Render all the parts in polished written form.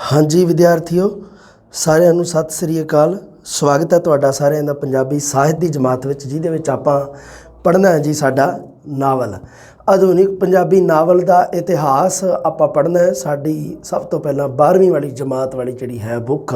हाँ जी विद्यार्थियों, सारिਆਂ ਨੂੰ सत श्री अकाल। स्वागत है तुहाडा सारिਆਂ ਦਾ पंजाबी ਸਾਹਿਤ ਦੀ जमात ਵਿੱਚ, ਜਿਹਦੇ ਵਿੱਚ ਆਪਾਂ पढ़ना है जी साडा नावल। आधुनिक पंजाबी नावल का इतिहास ਆਪਾਂ पढ़ना है। साडी सब तो पहला 12वीं वाली जमात वाली जिहड़ी है बुक,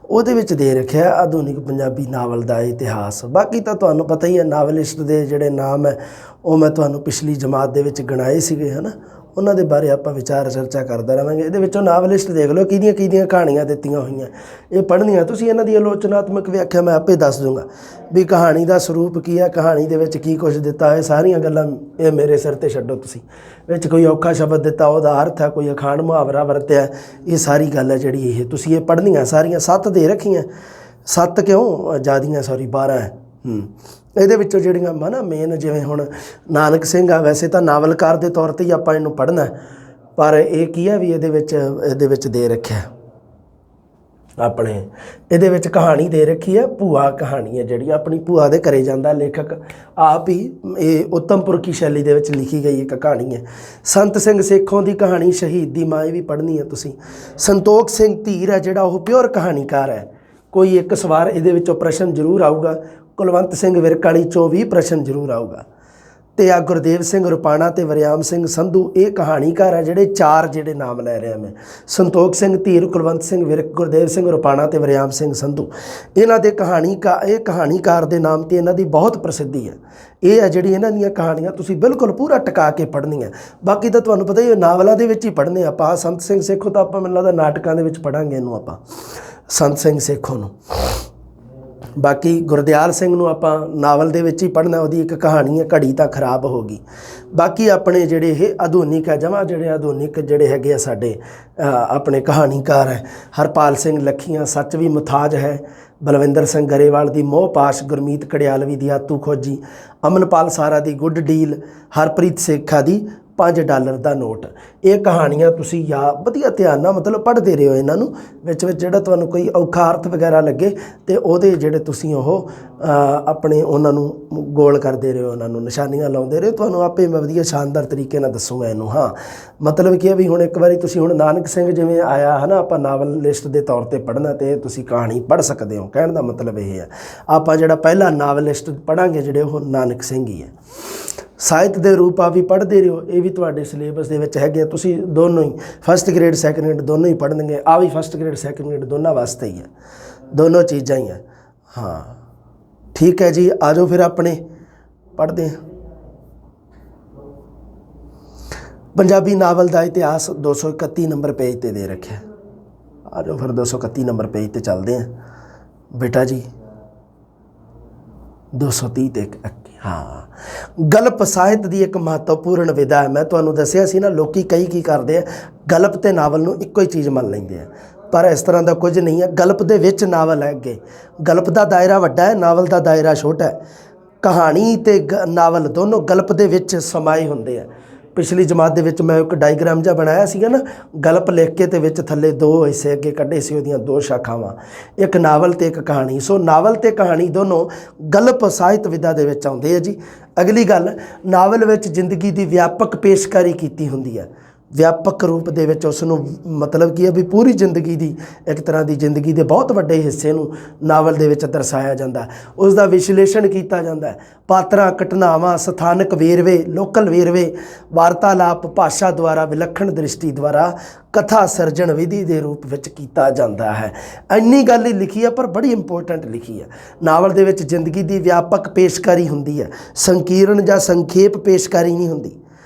ਉਹਦੇ ਵਿੱਚ ਦੇ ਰੱਖਿਆ आधुनिक पंजाबी नावल का इतिहास। बाकी तो तुहानू पता ही है, नावलिस्ट के जिहड़े नाम है वो मैं तुहानू पिछली जमात दे विच गिणाए सीगे, है ना। उन्होंने बारे आप विचार चर्चा करते रहेंगे। ये नावलिस्ट देख लो कि कहानियाँ दित्तियां हुई, ये पढ़निया तुसीं इन्हां दी आलोचनात्मक व्याख्या मैं आपे दस दूँगा भी कहानी का स्वरूप की है, कहानी दे विच की कुछ दिता है। सारियां गल्लां ये मेरे सिर ते छड्डो। तुसीं विच कोई औखा शब्द दिता, उहदा अर्थ है, कोई अखाण मुहावरा वरत्या, ये सारी गल है जिहड़ी ये तुसीं ये पढ़नियां सारियां। 7 दे रखियां, 7 क्यों ज़्यादियां, सॉरी 12 है। ਇਹਦੇ ਵਿੱਚੋਂ ਜਿਹੜੀਆਂ ਨਾ ਮੇਨ, ਜਿਵੇਂ ਹੁਣ ਨਾਨਕ ਸਿੰਘ ਆ, ਵੈਸੇ ਤਾਂ ਨਾਵਲਕਾਰ ਦੇ ਤੌਰ 'ਤੇ ਹੀ ਆਪਾਂ ਇਹਨੂੰ ਪੜ੍ਹਨਾ, ਪਰ ਇਹ ਕੀ ਹੈ ਵੀ ਇਹਦੇ ਵਿੱਚ ਦੇ ਰੱਖਿਆ ਆਪਣੇ, ਇਹਦੇ ਵਿੱਚ ਕਹਾਣੀ ਦੇ ਰੱਖੀ ਹੈ। ਭੂਆ ਕਹਾਣੀ ਹੈ ਜਿਹੜੀ ਆਪਣੀ ਭੂਆ ਦੇ ਘਰੇ ਜਾਂਦਾ ਲੇਖਕ ਆਪ ਹੀ। ਇਹ ਉੱਤਮਪੁਰ ਕੀ ਸ਼ੈਲੀ ਦੇ ਵਿੱਚ ਲਿਖੀ ਗਈ ਇੱਕ ਕਹਾਣੀ ਹੈ। ਸੰਤ ਸਿੰਘ ਸੇਖੋਂ ਦੀ ਕਹਾਣੀ ਸ਼ਹੀਦ ਦੀ ਮਾਂ, ਇਹ ਵੀ ਪੜ੍ਹਨੀ ਹੈ ਤੁਸੀਂ। ਸੰਤੋਖ ਸਿੰਘ ਧੀਰ ਹੈ ਜਿਹੜਾ, ਉਹ ਪਿਓਰ ਕਹਾਣੀਕਾਰ ਹੈ। ਕੋਈ ਇੱਕ ਸਵਾਰ ਇਹਦੇ ਵਿੱਚੋਂ ਪ੍ਰਸ਼ਨ ਜ਼ਰੂਰ ਆਊਗਾ। ਕੁਲਵੰਤ ਸਿੰਘ ਵਿਰਕ ਵਾਲੀ 'ਚੋਂ ਵੀ ਪ੍ਰਸ਼ਨ ਜ਼ਰੂਰ ਆਊਗਾ। ਅਤੇ ਆ ਗੁਰਦੇਵ ਸਿੰਘ ਰੁਪਾਣਾ ਅਤੇ ਵਰਿਆਮ ਸਿੰਘ ਸੰਧੂ, ਇਹ ਕਹਾਣੀਕਾਰ ਹੈ ਜਿਹੜੇ 4 ਜਿਹੜੇ ਨਾਮ ਲੈ ਰਿਹਾ ਮੈਂ। ਸੰਤੋਖ ਸਿੰਘ ਧੀਰ, ਕੁਲਵੰਤ ਸਿੰਘ ਵਿਰਕ, ਗੁਰਦੇਵ ਸਿੰਘ ਰੁਪਾਣਾ ਅਤੇ ਵਰਿਆਮ ਸਿੰਘ ਸੰਧੂ, ਇਹਨਾਂ ਦੇ ਇਹ ਕਹਾਣੀਕਾਰ ਦੇ ਨਾਮ 'ਤੇ ਇਹਨਾਂ ਦੀ ਬਹੁਤ ਪ੍ਰਸਿੱਧੀ ਹੈ। ਇਹ ਹੈ ਜਿਹੜੀ ਇਹਨਾਂ ਦੀਆਂ ਕਹਾਣੀਆਂ ਤੁਸੀਂ ਬਿਲਕੁਲ ਪੂਰਾ ਟਿਕਾ ਕੇ ਪੜ੍ਹਨੀਆਂ। ਬਾਕੀ ਤਾਂ ਤੁਹਾਨੂੰ ਪਤਾ ਹੀ ਨਾਵਲਾਂ ਦੇ ਵਿੱਚ ਹੀ ਪੜ੍ਹਨੇ ਆਪਾਂ। ਸੰਤ ਸਿੰਘ ਸੇਖੋਂ ਤਾਂ ਆਪਾਂ ਮੈਨੂੰ ਲੱਗਦਾ ਨਾਟਕਾਂ ਦੇ ਵਿੱਚ ਪੜ੍ਹਾਂਗੇ ਇਹਨੂੰ ਆਪਾਂ, ਸੰਤ ਸਿੰਘ ਸੇਖੋਂ ਨੂੰ। बाकी गुरदयाल सिंह नूं आपां नावल दे विच ही पढ़ना, उहदी एक कहानी है घड़ी तां खराब हो गई। बाकी अपने जिहड़े ये आधुनिक है, जमा जिहड़े आधुनिक जिहड़े हैगे आ साडे अपने कहानीकार है, हरपाल सिंह लखीआं, सच भी मुथाज है, बलविंदर सिंह गरेवाल दी मोह पाश, गुरमीत कड़ियालवी दी आतू खोजी, अमनपाल सारा दी गुड डील, हरप्रीत सेखा दी $5 का नोट। ये कहानियाँ तुसी या वधिया ध्यान नाल मतलब पढ़ते रहो इन्हां नूं। विच जिहड़ा तुहानूं कोई औखा अर्थ वगैरह लगे तो उहदे जिहड़े तुसी ओह अपने उन्हां नूं गोल करते रहो, उन्हां नूं निशानियां लाउंदे रहो। तुहानूं आपे मैं वधिया शानदार तरीके नाल दसूंगा इहनूं। हाँ मतलब कि भी हुण एक बारी तुसी हुण नानक सिंह जिवें आया है ना, आपां नावल लिस्ट के तौर पर पढ़ना तो तुसी कहानी पढ़ सकते हो। कहण दा मतलब ये है, आपां जिहड़ा पहला नावलिस्ट पढ़ांगे जिहड़े ओह नानक सिंह ही है। ਸਾਹਿਤ ਦੇ ਰੂਪ ਆ ਵੀ ਪੜ੍ਹਦੇ ਰਹੋ, ਇਹ ਵੀ ਤੁਹਾਡੇ ਸਿਲੇਬਸ ਦੇ ਵਿੱਚ ਹੈਗੇ। ਤੁਸੀਂ ਦੋਨੋਂ ਹੀ ਫਸਟ ਗ੍ਰੇਡ ਸੈਕੰਡ ਗ੍ਰੇਡ ਦੋਨੋਂ ਹੀ ਪੜ੍ਹਨਗੇ। ਆ ਵੀ ਫਸਟ ਗ੍ਰੇਡ ਸੈਕੰਡ ਗ੍ਰੇਡ ਦੋਨਾਂ ਵਾਸਤੇ ਹੀ ਹੈ, ਦੋਨੋਂ ਚੀਜ਼ਾਂ ਹੀ ਹੈ। ਹਾਂ ਠੀਕ ਹੈ ਜੀ, ਆ ਜਾਓ ਫਿਰ ਆਪਣੇ ਪੜ੍ਹਦੇ ਹਾਂ। ਪੰਜਾਬੀ ਨਾਵਲ ਦਾ ਇਤਿਹਾਸ 231 ਨੰਬਰ ਪੇਜ 'ਤੇ ਦੇ ਰੱਖਿਆ। ਆ ਜਾਓ ਫਿਰ 231 ਨੰਬਰ ਪੇਜ 'ਤੇ ਚੱਲਦੇ ਹਾਂ ਬੇਟਾ ਜੀ। 230 ਤੇ हाँ, गल्प ਸਾਹਿਤ ਦੀ ਇੱਕ महत्वपूर्ण विधा है। मैं ਤੁਹਾਨੂੰ ਦੱਸਿਆ ਸੀ ना, ਲੋਕੀ ਕਈ ਕੀ ਕਰਦੇ ਆ, ਗਲਪ ਤੇ ਨਾਵਲ ਨੂੰ ਇੱਕੋ ਹੀ ਚੀਜ਼ ਮੰਨ ਲੈਂਦੇ ਆ, ਪਰ ਇਸ ਤਰ੍ਹਾਂ ਦਾ ਕੁਝ ਨਹੀਂ ਹੈ। ਗਲਪ ਦੇ ਵਿੱਚ ਨਾਵਲ ਹੈ ਅੱਗੇ। ਗਲਪ ਦਾ ਦਾਇਰਾ ਵੱਡਾ ਹੈ, ਨਾਵਲ ਦਾ ਦਾਇਰਾ ਛੋਟਾ ਹੈ। ਕਹਾਣੀ ਤੇ ਨਾਵਲ ਦੋਨੋਂ ਗਲਪ ਦੇ ਵਿੱਚ ਸਮਾਏ ਹੁੰਦੇ ਆ। पिछली जमात दे विच मैं एक डायग्राम जिहा बनाया सीगा ना, गल्प लिख के ते विच थल्ले 2 हिस्से अगे कढ़े सी, उहदियां 2 शाखावां, एक नावल ते एक कहानी। सो नावल ते कहानी दोनों गल्प साहित्य विधा दे विच आउंदे है जी। अगली गल, नावल विच जिंदगी दी व्यापक पेशकारी कीती हुंदी है। व्यापक रूप दे विच उसनूं मतलब की है भी पूरी जिंदगी दी एक तरह की जिंदगी के बहुत वड्डे हिस्से नूं नावल दे विच दर्शाया जाता है, उसका विश्लेषण किया जाता है। पात्रां, घटनावां, स्थानक वेरवे, लोकल वेरवे, वार्तालाप भाषा द्वारा, विलक्षण दृष्टि द्वारा कथा सिरजण विधि के रूप में किया जाता है। इन्नी गल ही लिखी है पर बड़ी इंपोर्टेंट लिखी है। नावल दे विच जिंदगी की व्यापक पेशकारी हुंदी है, संकीर्ण या संखेप पेशकारी नहीं हुंदी।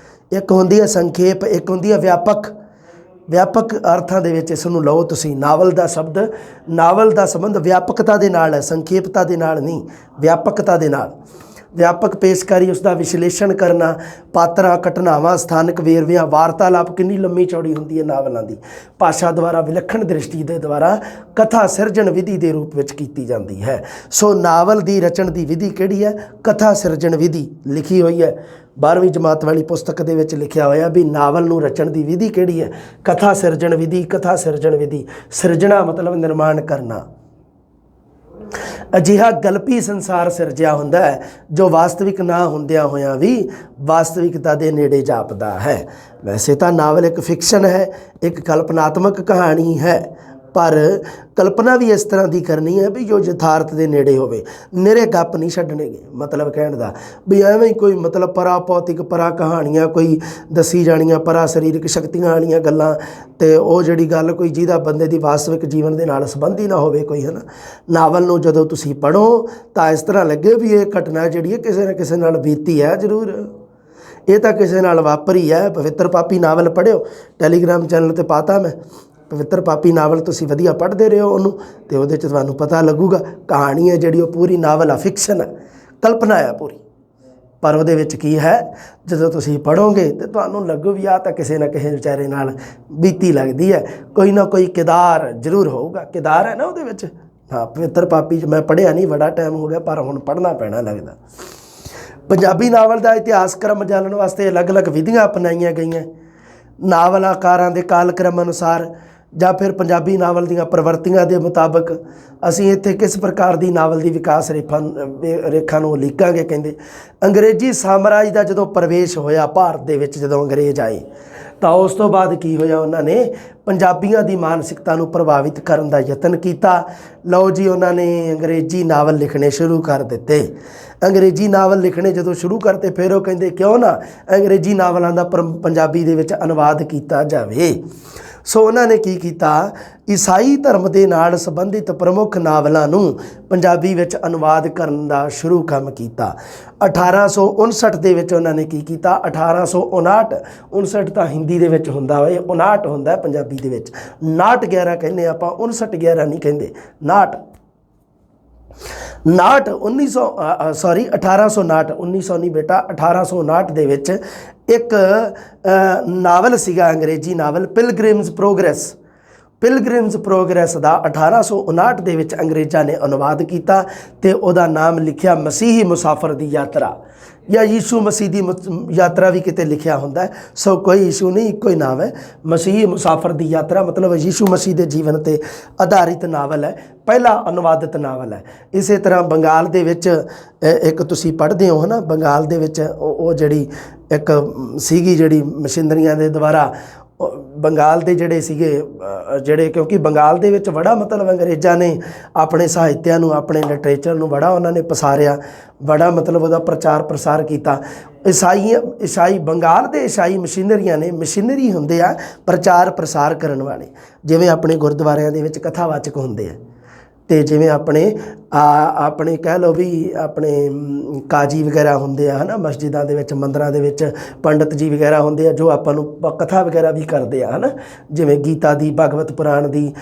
एक होंदी है संखेप, एक होंदी है व्यापक। व्यापक अर्थां दे विच इस नूं लओ तुसीं। नावल दा शब्द, नावल दा संबंध व्यापकता दे नाल है, संखेपता दे नाल नहीं, व्यापकता दे नाल। व्यापक पेशकारी, उसका विश्लेषण करना, पात्रां, घटनावां, स्थानक वेरवियां, वार्तालाप कितनी लंबी चौड़ी होंदी है नावलों की। भाषा द्वारा, विलक्षण दृष्टि के द्वारा कथा सिरजण विधि के रूप में की जाती है। सो नावल की रचन की विधि किहड़ी है? कथा सिरजण विधि लिखी हुई है। 12वीं जमात वाली पुस्तक के विच लिखिया होया भी नावल नूं रचण की विधि किहड़ी है? कथा सिरजण विधि। कथा सिरजण विधि, सिरजना मतलब निर्माण करना। ਅਜਿਹਾ ਗਲਪੀ ਸੰਸਾਰ ਸਿਰਜਿਆ ਹੁੰਦਾ ਹੈ ਜੋ ਵਾਸਤਵਿਕ ਨਾ ਹੁੰਦਿਆਂ ਹੋਇਆਂ ਵੀ ਵਾਸਤਵਿਕਤਾ ਦੇ ਨੇੜੇ ਜਾਪਦਾ ਹੈ। ਵੈਸੇ ਤਾਂ ਨਾਵਲ ਇੱਕ ਫਿਕਸ਼ਨ ਹੈ, ਇੱਕ ਕਲਪਨਾਤਮਕ ਕਹਾਣੀ ਹੈ, ਪਰ ਕਲਪਨਾ ਵੀ ਇਸ ਤਰ੍ਹਾਂ ਦੀ ਕਰਨੀ ਹੈ ਵੀ ਜੋ ਯਥਾਰਥ ਦੇ ਨੇੜੇ ਹੋਵੇ। ਨਿਰੇ ਗੱਪ ਨਹੀਂ ਛੱਡਣੇਗੇ, ਮਤਲਬ ਕਹਿਣ ਦਾ ਵੀ ਐਵੇਂ ਹੀ ਕੋਈ ਮਤਲਬ ਪਰਾ ਭੌਤਿਕ ਪਰਾ ਕਹਾਣੀਆਂ ਕੋਈ ਦੱਸੀ ਜਾਣੀਆਂ, ਪਰਾ ਸਰੀਰਕ ਸ਼ਕਤੀਆਂ ਵਾਲੀਆਂ ਗੱਲਾਂ, ਅਤੇ ਉਹ ਜਿਹੜੀ ਗੱਲ ਕੋਈ ਜਿਹਦਾ ਬੰਦੇ ਦੀ ਵਾਸਤਵਿਕ ਜੀਵਨ ਦੇ ਨਾਲ ਸੰਬੰਧ ਹੀ ਨਾ ਹੋਵੇ ਕੋਈ, ਹੈ ਨਾ। ਨਾਵਲ ਨੂੰ ਜਦੋਂ ਤੁਸੀਂ ਪੜ੍ਹੋ ਤਾਂ ਇਸ ਤਰ੍ਹਾਂ ਲੱਗੇ ਵੀ ਇਹ ਘਟਨਾ ਜਿਹੜੀ ਹੈ ਕਿਸੇ ਨਾ ਕਿਸੇ ਨਾਲ ਬੀਤੀ ਹੈ ਜ਼ਰੂਰ, ਇਹ ਤਾਂ ਕਿਸੇ ਨਾਲ ਵਾਪਰੀ ਹੈ। ਪਵਿੱਤਰ ਪਾਪੀ ਨਾਵਲ ਪੜ੍ਹਿਓ, ਟੈਲੀਗ੍ਰਾਮ ਚੈਨਲ 'ਤੇ ਪਾਤਾ ਮੈਂ, ਪਵਿੱਤਰ ਪਾਪੀ ਨਾਵਲ ਤੁਸੀਂ ਵਧੀਆ ਪੜ੍ਹਦੇ ਰਹੋ ਉਹਨੂੰ, ਅਤੇ ਉਹਦੇ 'ਚ ਤੁਹਾਨੂੰ ਪਤਾ ਲੱਗੂਗਾ। ਕਹਾਣੀ ਹੈ ਜਿਹੜੀ ਉਹ ਪੂਰੀ ਨਾਵਲ ਆ, ਫਿਕਸ਼ਨ ਹੈ, ਕਲਪਨਾ ਆ ਪੂਰੀ, ਪਰ ਉਹਦੇ ਵਿੱਚ ਕੀ ਹੈ ਜਦੋਂ ਤੁਸੀਂ ਪੜ੍ਹੋਗੇ ਤਾਂ ਤੁਹਾਨੂੰ ਲੱਗੂ ਵੀ ਆਹ ਤਾਂ ਕਿਸੇ ਨਾ ਕਿਸੇ ਵਿਚਾਰੇ ਨਾਲ ਬੀਤੀ ਲੱਗਦੀ ਹੈ, ਕੋਈ ਨਾ ਕੋਈ ਕਿਰਦਾਰ ਜ਼ਰੂਰ ਹੋਊਗਾ। ਕਿਰਦਾਰ ਹੈ ਨਾ ਉਹਦੇ ਵਿੱਚ। ਹਾਂ, ਪਵਿੱਤਰ ਪਾਪੀ 'ਚ ਮੈਂ ਪੜ੍ਹਿਆ ਨਹੀਂ, ਬੜਾ ਟਾਈਮ ਹੋ ਗਿਆ, ਪਰ ਹੁਣ ਪੜ੍ਹਨਾ ਪੈਣਾ ਲੱਗਦਾ। ਪੰਜਾਬੀ ਨਾਵਲ ਦਾ ਇਤਿਹਾਸ ਕ੍ਰਮ ਜਾਣਨ ਵਾਸਤੇ ਅਲੱਗ-ਅਲੱਗ ਵਿਧੀਆਂ ਅਪਣਾਈਆਂ ਗਈਆਂ। ਨਾਵਲਾਕਾਰਾਂ ਦੇ ਕਾਲਕ੍ਰਮ ਅਨੁਸਾਰ ਜਾਂ ਫਿਰ ਪੰਜਾਬੀ ਨਾਵਲ ਦੀਆਂ ਪ੍ਰਵਰਤੀਆਂ ਦੇ ਮੁਤਾਬਕ ਅਸੀਂ ਇੱਥੇ ਕਿਸ ਪ੍ਰਕਾਰ ਦੀ ਨਾਵਲ ਦੀ ਵਿਕਾਸ ਰੇਖਾ ਨੂੰ ਉਲੀਕਾਂਗੇ। ਕਹਿੰਦੇ ਅੰਗਰੇਜ਼ੀ ਸਾਮਰਾਜ ਦਾ ਜਦੋਂ ਪ੍ਰਵੇਸ਼ ਹੋਇਆ ਭਾਰਤ ਦੇ ਵਿੱਚ, ਜਦੋਂ ਅੰਗਰੇਜ਼ ਆਏ ਤਾਂ ਉਸ ਤੋਂ ਬਾਅਦ ਕੀ ਹੋਇਆ, ਉਹਨਾਂ ਨੇ ਪੰਜਾਬੀਆਂ ਦੀ ਮਾਨਸਿਕਤਾ ਨੂੰ ਪ੍ਰਭਾਵਿਤ ਕਰਨ ਦਾ ਯਤਨ ਕੀਤਾ। ਲਓ ਜੀ, ਉਹਨਾਂ ਨੇ ਅੰਗਰੇਜ਼ੀ ਨਾਵਲ ਲਿਖਣੇ ਸ਼ੁਰੂ ਕਰ ਦਿੱਤੇ। ਅੰਗਰੇਜ਼ੀ ਨਾਵਲ ਲਿਖਣੇ ਜਦੋਂ ਸ਼ੁਰੂ ਕਰਤੇ, ਫਿਰ ਉਹ ਕਹਿੰਦੇ ਕਿਉਂ ਨਾ ਅੰਗਰੇਜ਼ੀ ਨਾਵਲਾਂ ਦਾ ਪੰਜਾਬੀ ਦੇ ਵਿੱਚ ਅਨੁਵਾਦ ਕੀਤਾ ਜਾਵੇ। ਸੋ ਉਹਨਾਂ ਨੇ ਕੀ ਕੀਤਾ, ਈਸਾਈ ਧਰਮ ਦੇ ਨਾਲ ਸੰਬੰਧਿਤ ਪ੍ਰਮੁੱਖ ਨਾਵਲਾਂ ਨੂੰ ਪੰਜਾਬੀ ਵਿੱਚ ਅਨੁਵਾਦ ਕਰਨ ਦਾ ਸ਼ੁਰੂ ਕੰਮ ਕੀਤਾ। 1859 ਦੇ ਵਿੱਚ ਉਹਨਾਂ ਨੇ ਕੀ ਕੀਤਾ, 1859 ਤਾਂ ਹਿੰਦੀ ਦੇ ਵਿੱਚ ਹੁੰਦਾ ਹੋਏ, 59 ਹੁੰਦਾ ਪੰਜਾਬੀ ਦੇ ਵਿੱਚ। 59 ਕਹਿੰਦੇ ਆਪਾਂ, 59 ਨਹੀਂ ਕਹਿੰਦੇ, 1859 1900 ਨਹੀਂ ਬੇਟਾ, 1859 ਦੇ ਵਿੱਚ ਇੱਕ ਨਾਵਲ ਸੀਗਾ ਅੰਗਰੇਜ਼ੀ ਨਾਵਲ, ਪਿਲਗ੍ਰਿਮਸ ਪ੍ਰੋਗਰੈਸ ਦਾ 1859 ਦੇ ਵਿੱਚ ਅੰਗਰੇਜ਼ਾਂ ਨੇ ਅਨੁਵਾਦ ਕੀਤਾ ਅਤੇ ਉਹਦਾ ਨਾਮ ਲਿਖਿਆ ਮਸੀਹੀ ਮੁਸਾਫਰ ਦੀ ਯਾਤਰਾ, ਜਾਂ ਯੀਸ਼ੂ ਮਸੀਹ ਦੀ ਯਾਤਰਾ ਵੀ ਕਿਤੇ ਲਿਖਿਆ ਹੁੰਦਾ। ਸੋ ਕੋਈ ਇਸ਼ੂ ਨਹੀਂ, ਇੱਕੋ ਹੀ ਨਾਮ ਹੈ, ਮਸੀਹੀ ਮੁਸਾਫਰ ਦੀ ਯਾਤਰਾ, ਮਤਲਬ ਯੀਸ਼ੂ ਮਸੀਹ ਦੇ ਜੀਵਨ 'ਤੇ ਆਧਾਰਿਤ ਨਾਵਲ ਹੈ, ਪਹਿਲਾ ਅਨੁਵਾਦਿਤ ਨਾਵਲ ਹੈ। ਇਸੇ ਤਰ੍ਹਾਂ ਬੰਗਾਲ ਦੇ ਵਿੱਚ ਇੱਕ ਤੁਸੀਂ ਪੜ੍ਹਦੇ ਹੋ ਹੈ ਨਾ, ਬੰਗਾਲ ਦੇ ਵਿੱਚ ਉਹ ਜਿਹੜੀ ਇੱਕ ਸੀਗੀ ਜਿਹੜੀ ਮਸ਼ੀਨਰੀਆਂ ਦੇ ਦੁਆਰਾ ਬੰਗਾਲ ਦੇ ਜਿਹੜੇ ਸੀਗੇ ਕਿਉਂਕਿ ਬੰਗਾਲ ਦੇ ਵਿੱਚ ਬੜਾ ਮਤਲਬ ਅੰਗਰੇਜ਼ਾਂ ਨੇ ਆਪਣੇ ਸਾਹਿਤਿਆਂ ਨੂੰ, ਆਪਣੇ ਲਿਟਰੇਚਰ ਨੂੰ ਬੜਾ ਉਹਨਾਂ ਨੇ ਪਸਾਰਿਆ, ਬੜਾ ਮਤਲਬ ਉਹਦਾ ਪ੍ਰਚਾਰ ਪ੍ਰਸਾਰ ਕੀਤਾ। ਈਸਾਈ ਬੰਗਾਲ ਦੇ ਈਸਾਈ ਮਸ਼ੀਨਰੀਆਂ ਨੇ, ਮਸ਼ੀਨਰੀ ਹੁੰਦੇ ਆ ਪ੍ਰਚਾਰ ਪ੍ਰਸਾਰ ਕਰਨ ਵਾਲੇ, ਜਿਵੇਂ ਆਪਣੇ ਗੁਰਦੁਆਰਿਆਂ ਦੇ ਵਿੱਚ ਕਥਾਵਾਚਕ ਹੁੰਦੇ ਆ, ਅਤੇ ਜਿਵੇਂ ਆਪਣੇ ਕਹਿ ਲਓ ਵੀ ਆਪਣੇ ਕਾਜੀ ਵਗੈਰਾ ਹੁੰਦੇ ਆ ਹੈ ਨਾ, ਮਸਜਿਦਾਂ ਦੇ ਵਿੱਚ ਮੰਦਰਾਂ ਦੇ ਵਿੱਚ ਪੰਡਤ ਜੀ ਵਗੈਰਾ ਹੁੰਦੇ ਆ ਜੋ ਆਪਾਂ ਨੂੰ ਕਥਾ ਵਗੈਰਾ ਵੀ ਕਰਦੇ ਆ ਹੈ ਨਾ, ਜਿਵੇਂ ਗੀਤਾ ਦੀ, ਭਾਗਵਤ ਪੁਰਾਣ ਦੀ,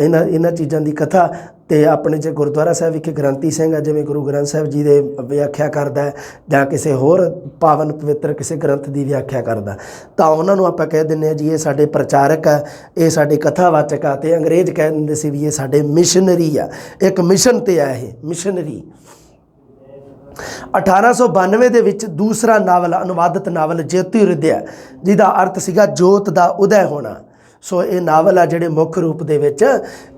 ਇਹਨਾਂ ਚੀਜ਼ਾਂ ਦੀ ਕਥਾ। ਅਤੇ ਆਪਣੇ ਜੇ ਗੁਰਦੁਆਰਾ ਸਾਹਿਬ ਵਿਖੇ ਗ੍ਰੰਥੀ ਸਿੰਘ ਆ, ਜਿਵੇਂ ਗੁਰੂ ਗ੍ਰੰਥ ਸਾਹਿਬ ਜੀ ਦੇ ਵਿਆਖਿਆ ਕਰਦਾ ਹੈ ਜਾਂ ਕਿਸੇ ਹੋਰ ਪਾਵਨ ਪਵਿੱਤਰ ਕਿਸੇ ਗ੍ਰੰਥ ਦੀ ਵਿਆਖਿਆ ਕਰਦਾ, ਤਾਂ ਉਹਨਾਂ ਨੂੰ ਆਪਾਂ ਕਹਿ ਦਿੰਦੇ ਹਾਂ ਜੀ ਇਹ ਸਾਡੇ ਪ੍ਰਚਾਰਕ ਆ, ਇਹ ਸਾਡੇ ਕਥਾਵਾਚਕ ਆ। ਅਤੇ ਅੰਗਰੇਜ਼ ਕਹਿ ਦਿੰਦੇ ਸੀ ਵੀ ਇਹ ਸਾਡੇ ਮਿਸ਼ਨਰੀ ਆ, ਇੱਕ ਮਿਸ਼ਨ 'ਤੇ ਆ ਇਹ ਮਿਸ਼ਨਰੀ। 1892 ਦੇ ਵਿੱਚ ਦੂਸਰਾ ਨਾਵਲ, ਅਨੁਵਾਦਿਤ ਨਾਵਲ ਜਯੋਤੀ ਉਦਯ, ਜਿਹਦਾ ਅਰਥ ਸੀਗਾ ਜੋਤ ਦਾ ਉਦੈ ਹੋਣਾ। ਸੋ ਇਹ ਨਾਵਲ ਆ ਜਿਹੜੇ ਮੁੱਖ ਰੂਪ ਦੇ ਵਿੱਚ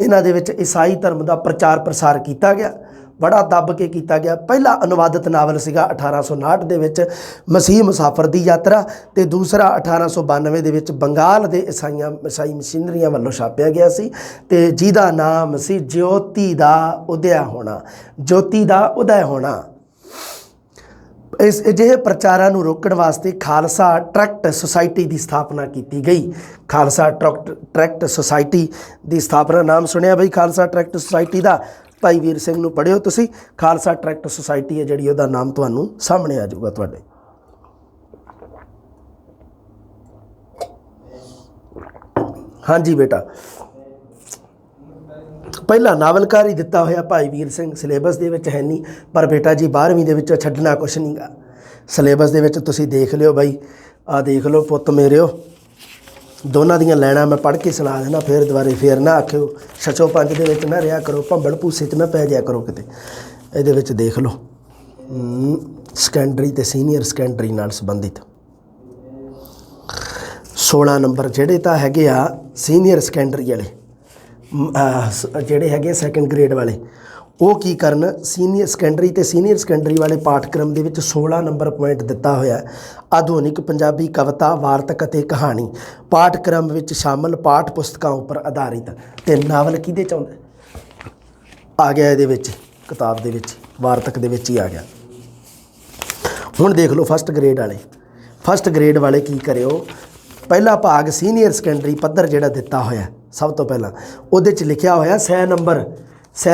ਇਹਨਾਂ ਦੇ ਵਿੱਚ ਈਸਾਈ ਧਰਮ ਦਾ ਪ੍ਰਚਾਰ ਪ੍ਰਸਾਰ ਕੀਤਾ ਗਿਆ, ਬੜਾ ਦੱਬ ਕੇ ਕੀਤਾ ਗਿਆ। ਪਹਿਲਾ ਅਨੁਵਾਦਿਤ ਨਾਵਲ ਸੀਗਾ 1859 ਦੇ ਵਿੱਚ ਮਸੀਹ ਮੁਸਾਫਰ ਦੀ ਯਾਤਰਾ, ਅਤੇ ਦੂਸਰਾ 1892 ਦੇ ਵਿੱਚ ਬੰਗਾਲ ਦੇ ਈਸਾਈ ਮਸ਼ੀਨਰੀਆਂ ਵੱਲੋਂ ਛਾਪਿਆ ਗਿਆ ਸੀ, ਅਤੇ ਜਿਹਦਾ ਨਾਮ ਸੀ ਜਯੋਤੀ ਦਾ ਉਦੈ ਹੋਣਾ, ਜੋਤੀ ਦਾ ਉਦੈ ਹੋਣਾ। ਇਸ ਅਜਿਹੇ ਪ੍ਰਚਾਰਾਂ ਨੂੰ ਰੋਕਣ ਵਾਸਤੇ ਖਾਲਸਾ ਟਰੈਕਟ ਸੁਸਾਇਟੀ ਦੀ ਸਥਾਪਨਾ ਕੀਤੀ ਗਈ। ਖਾਲਸਾ ਟਰੈਕਟ ਸੁਸਾਇਟੀ ਦੀ ਸਥਾਪਨਾ, ਨਾਮ ਸੁਣਿਆ ਬਈ ਖਾਲਸਾ ਟਰੈਕਟ ਸੁਸਾਇਟੀ ਦਾ? ਭਾਈ ਵੀਰ ਸਿੰਘ ਨੂੰ ਪੜ੍ਹਿਓ ਤੁਸੀਂ, ਖਾਲਸਾ ਟਰੈਕਟ ਸੁਸਾਇਟੀ ਹੈ ਜਿਹੜੀ, ਉਹਦਾ ਨਾਮ ਤੁਹਾਨੂੰ ਸਾਹਮਣੇ ਆ ਜਾਊਗਾ ਤੁਹਾਡੇ। ਹਾਂਜੀ ਬੇਟਾ, ਪਹਿਲਾ ਨਾਵਲਕਾਰ ਹੀ ਦਿੱਤਾ ਹੋਇਆ ਭਾਈ ਵੀਰ ਸਿੰਘ, ਸਿਲੇਬਸ ਦੇ ਵਿੱਚ ਹੈ ਨਹੀਂ, ਪਰ ਬੇਟਾ ਜੀ 12ਵੀਂ ਦੇ ਵਿੱਚੋਂ ਛੱਡਣਾ ਕੁਛ ਨਹੀਂ ਗਾ। ਸਿਲੇਬਸ ਦੇ ਵਿੱਚ ਤੁਸੀਂ ਦੇਖ ਲਿਓ ਬਾਈ, ਆਹ ਦੇਖ ਲਓ ਪੁੱਤ ਮੇਰਿਓ, ਦੋਨਾਂ ਦੀਆਂ ਲੈਣਾ ਮੈਂ ਪੜ੍ਹ ਕੇ ਸੁਣਾ ਦੇਣਾ, ਫਿਰ ਦੁਬਾਰੇ ਫੇਰ ਨਾ ਆਖਿਓ ਛਛੋ ਪੰਜ ਦੇ ਵਿੱਚ ਨਾ ਰਿਹਾ ਕਰੋ, ਭੰਬਲ ਭੂਸੇ 'ਚ ਨਾ ਪੈ ਜਾਇਆ ਕਰੋ ਕਿਤੇ। ਇਹਦੇ ਵਿੱਚ ਦੇਖ ਲਓ ਸੈਕੰਡਰੀ ਅਤੇ ਸੀਨੀਅਰ ਸੈਕੰਡਰੀ ਨਾਲ ਸੰਬੰਧਿਤ 16 ਨੰਬਰ ਜਿਹੜੇ ਤਾਂ ਹੈਗੇ ਆ ਸੀਨੀਅਰ ਸੈਕੰਡਰੀ ਵਾਲੇ, ਜਿਹੜੇ ਹੈਗੇ ਸੈਕੰਡ ਗ੍ਰੇਡ ਵਾਲੇ, ਉਹ ਕੀ ਕਰਨ, ਸੀਨੀਅਰ ਸੈਕੰਡਰੀ ਤੇ ਸੀਨੀਅਰ ਸੈਕੰਡਰੀ ਵਾਲੇ ਪਾਠਕ੍ਰਮ ਦੇ ਵਿੱਚ 16 ਨੰਬਰ ਪੁਆਇੰਟ ਦਿੱਤਾ ਹੋਇਆ ਹੈ। ਆਧੁਨਿਕ ਪੰਜਾਬੀ ਕਵਿਤਾ, ਵਾਰਤਕ ਅਤੇ ਕਹਾਣੀ ਪਾਠਕ੍ਰਮ ਵਿੱਚ ਸ਼ਾਮਲ ਪਾਠ ਪੁਸਤਕਾਂ ਉੱਪਰ ਆਧਾਰਿਤ। ਤੇ ਨਾਵਲ ਕਿਹਦੇ 'ਚ ਆਉਂਦਾ, ਆ ਗਿਆ ਇਹਦੇ ਵਿੱਚ, ਕਿਤਾਬ ਦੇ ਵਿੱਚ, ਵਾਰਤਕ ਦੇ ਵਿੱਚ ਹੀ ਆ ਗਿਆ। ਹੁਣ ਦੇਖ ਲਓ ਫਸਟ ਗ੍ਰੇਡ ਵਾਲੇ ਕੀ ਕਰਿਓ। ਪਹਿਲਾ ਭਾਗ ਸੀਨੀਅਰ ਸੈਕੰਡਰੀ ਪੱਧਰ ਜਿਹੜਾ ਦਿੱਤਾ ਹੋਇਆ ਸਭ ਤੋਂ ਪਹਿਲਾਂ, ਉਹਦੇ 'ਚ ਲਿਖਿਆ ਹੋਇਆ 100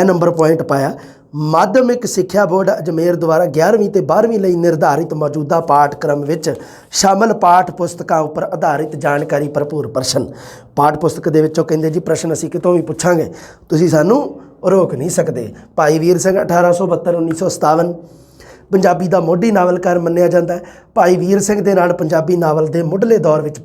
ਨੰਬਰ ਪੁਆਇੰਟ ਪਾਇਆ। ਮਾਧਿਅਮਿਕ ਸਿੱਖਿਆ ਬੋਰਡ ਅਜਮੇਰ ਦੁਆਰਾ 11ਵੀਂ ਤੇ 12ਵੀਂ ਲਈ ਨਿਰਧਾਰਿਤ ਮੌਜੂਦਾ ਪਾਠਕ੍ਰਮ ਵਿੱਚ ਸ਼ਾਮਲ ਪਾਠ ਪੁਸਤਕਾਂ ਉੱਪਰ ਆਧਾਰਿਤ ਜਾਣਕਾਰੀ ਭਰਪੂਰ ਪ੍ਰਸ਼ਨ। ਪਾਠ ਪੁਸਤਕ ਦੇ ਵਿੱਚੋਂ ਕਹਿੰਦੇ ਜੀ ਪ੍ਰਸ਼ਨ ਅਸੀਂ ਕਿਤੋਂ ਵੀ ਪੁੱਛਾਂਗੇ, ਤੁਸੀਂ ਸਾਨੂੰ ਰੋਕ ਨਹੀਂ ਸਕਦੇ। ਭਾਈ ਵੀਰ ਸਿੰਘ 1872-1957 ਪੰਜਾਬੀ ਦਾ ਮੋਢੀ ਨਾਵਲਕਾਰ ਮੰਨਿਆ ਜਾਂਦਾ ਹੈ। ਭਾਈ ਵੀਰ ਸਿੰਘ ਦੇ ਨਾਲ ਪੰਜਾਬੀ ਨਾਵਲ ਦੇ ਮੁੱਢਲੇ ਦੌਰ ਵਿੱਚ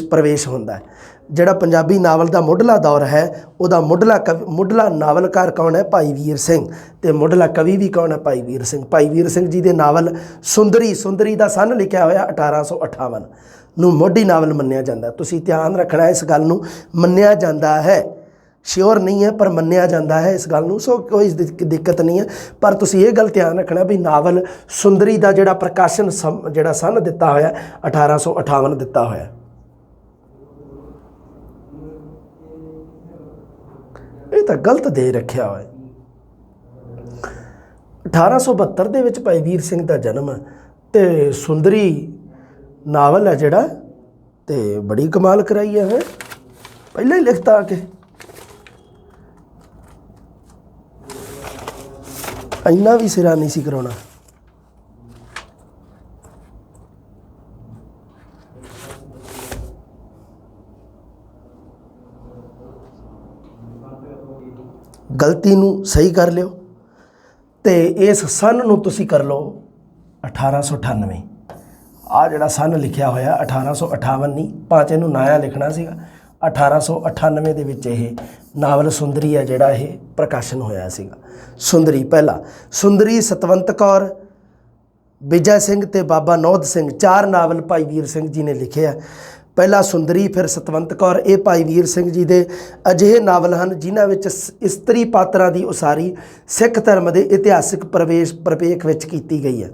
ਪ੍ਰਵੇਸ਼ ਹੁੰਦਾ ਹੈ। ਜਿਹੜਾ ਪੰਜਾਬੀ ਨਾਵਲ ਦਾ ਮੁੱਢਲਾ ਦੌਰ ਹੈ ਉਹਦਾ ਮੁੱਢਲਾ ਨਾਵਲਕਾਰ ਕੌਣ ਹੈ, ਭਾਈ ਵੀਰ ਸਿੰਘ, ਤੇ ਮੁੱਢਲਾ ਕਵੀ ਵੀ ਕੌਣ ਹੈ, ਭਾਈ ਵੀਰ ਸਿੰਘ। ਭਾਈ ਵੀਰ ਸਿੰਘ ਜੀ ਦੇ ਨਾਵਲ ਸੁੰਦਰੀ ਦਾ ਸੰਨ ਲਿਖਿਆ ਹੋਇਆ 1858 ਨੂੰ ਮੋਢੀ ਨਾਵਲ ਮੰਨਿਆ ਜਾਂਦਾ। ਤੁਸੀਂ ਧਿਆਨ ਰੱਖਣਾ ਇਸ ਗੱਲ ਨੂੰ, ਮੰਨਿਆ ਜਾਂਦਾ ਹੈ, श्योर नहीं है पर मन्निया जाता है इस गल नूं, सो कोई दिक्कत नहीं है। पर तुसीं ये गल ध्यान रखना भी नावल सुंदरी का जिहड़ा प्रकाशन जिहड़ा सन दिता होया 1858 दिता होया। ये तो गलत दे रखिया होया। 1872 दे विच भाई वीर सिंह का जन्म है ते सुंदरी नावल है जिहड़ा ते बड़ी कमाल कराई है पहले ही लिखता आके। इन्ना भी सिरा नहीं सी कराउणा। गलती नूं सही कर लियो ते इस सन नूं तुसीं कर लो 1898। आ जिहड़ा सन लिखिया होया 1858 नहीं, भावें इहनूं नाया लिखना सीगा। 1898 ਦੇ ਵਿੱਚ ਇਹ ਨਾਵਲ ਸੁੰਦਰੀ ਹੈ ਜਿਹੜਾ ਇਹ ਪ੍ਰਕਾਸ਼ਨ ਹੋਇਆ ਸੀਗਾ। ਸੁੰਦਰੀ ਪਹਿਲਾ, ਸੁੰਦਰੀ ਸਤਵੰਤ ਕੌਰ, ਵਿਜੈ ਸਿੰਘ ਤੇ ਬਾਬਾ ਨੌਧ ਸਿੰਘ, 4 ਨਾਵਲ ਭਾਈ ਵੀਰ ਸਿੰਘ ਜੀ ਨੇ ਲਿਖੇ ਆ। ਪਹਿਲਾ ਸੁੰਦਰੀ, ਫਿਰ ਸਤਵੰਤ ਕੌਰ। ਇਹ ਭਾਈ ਵੀਰ ਸਿੰਘ ਜੀ ਦੇ ਅਜਿਹੇ ਨਾਵਲ ਹਨ ਜਿਨ੍ਹਾਂ ਵਿੱਚ ਇਸਤਰੀ ਪਾਤਰਾਂ ਦੀ ਉਸਾਰੀ ਸਿੱਖ ਧਰਮ ਦੇ ਇਤਿਹਾਸਿਕ ਪ੍ਰਵੇਖ ਵਿੱਚ ਕੀਤੀ ਗਈ ਹੈ।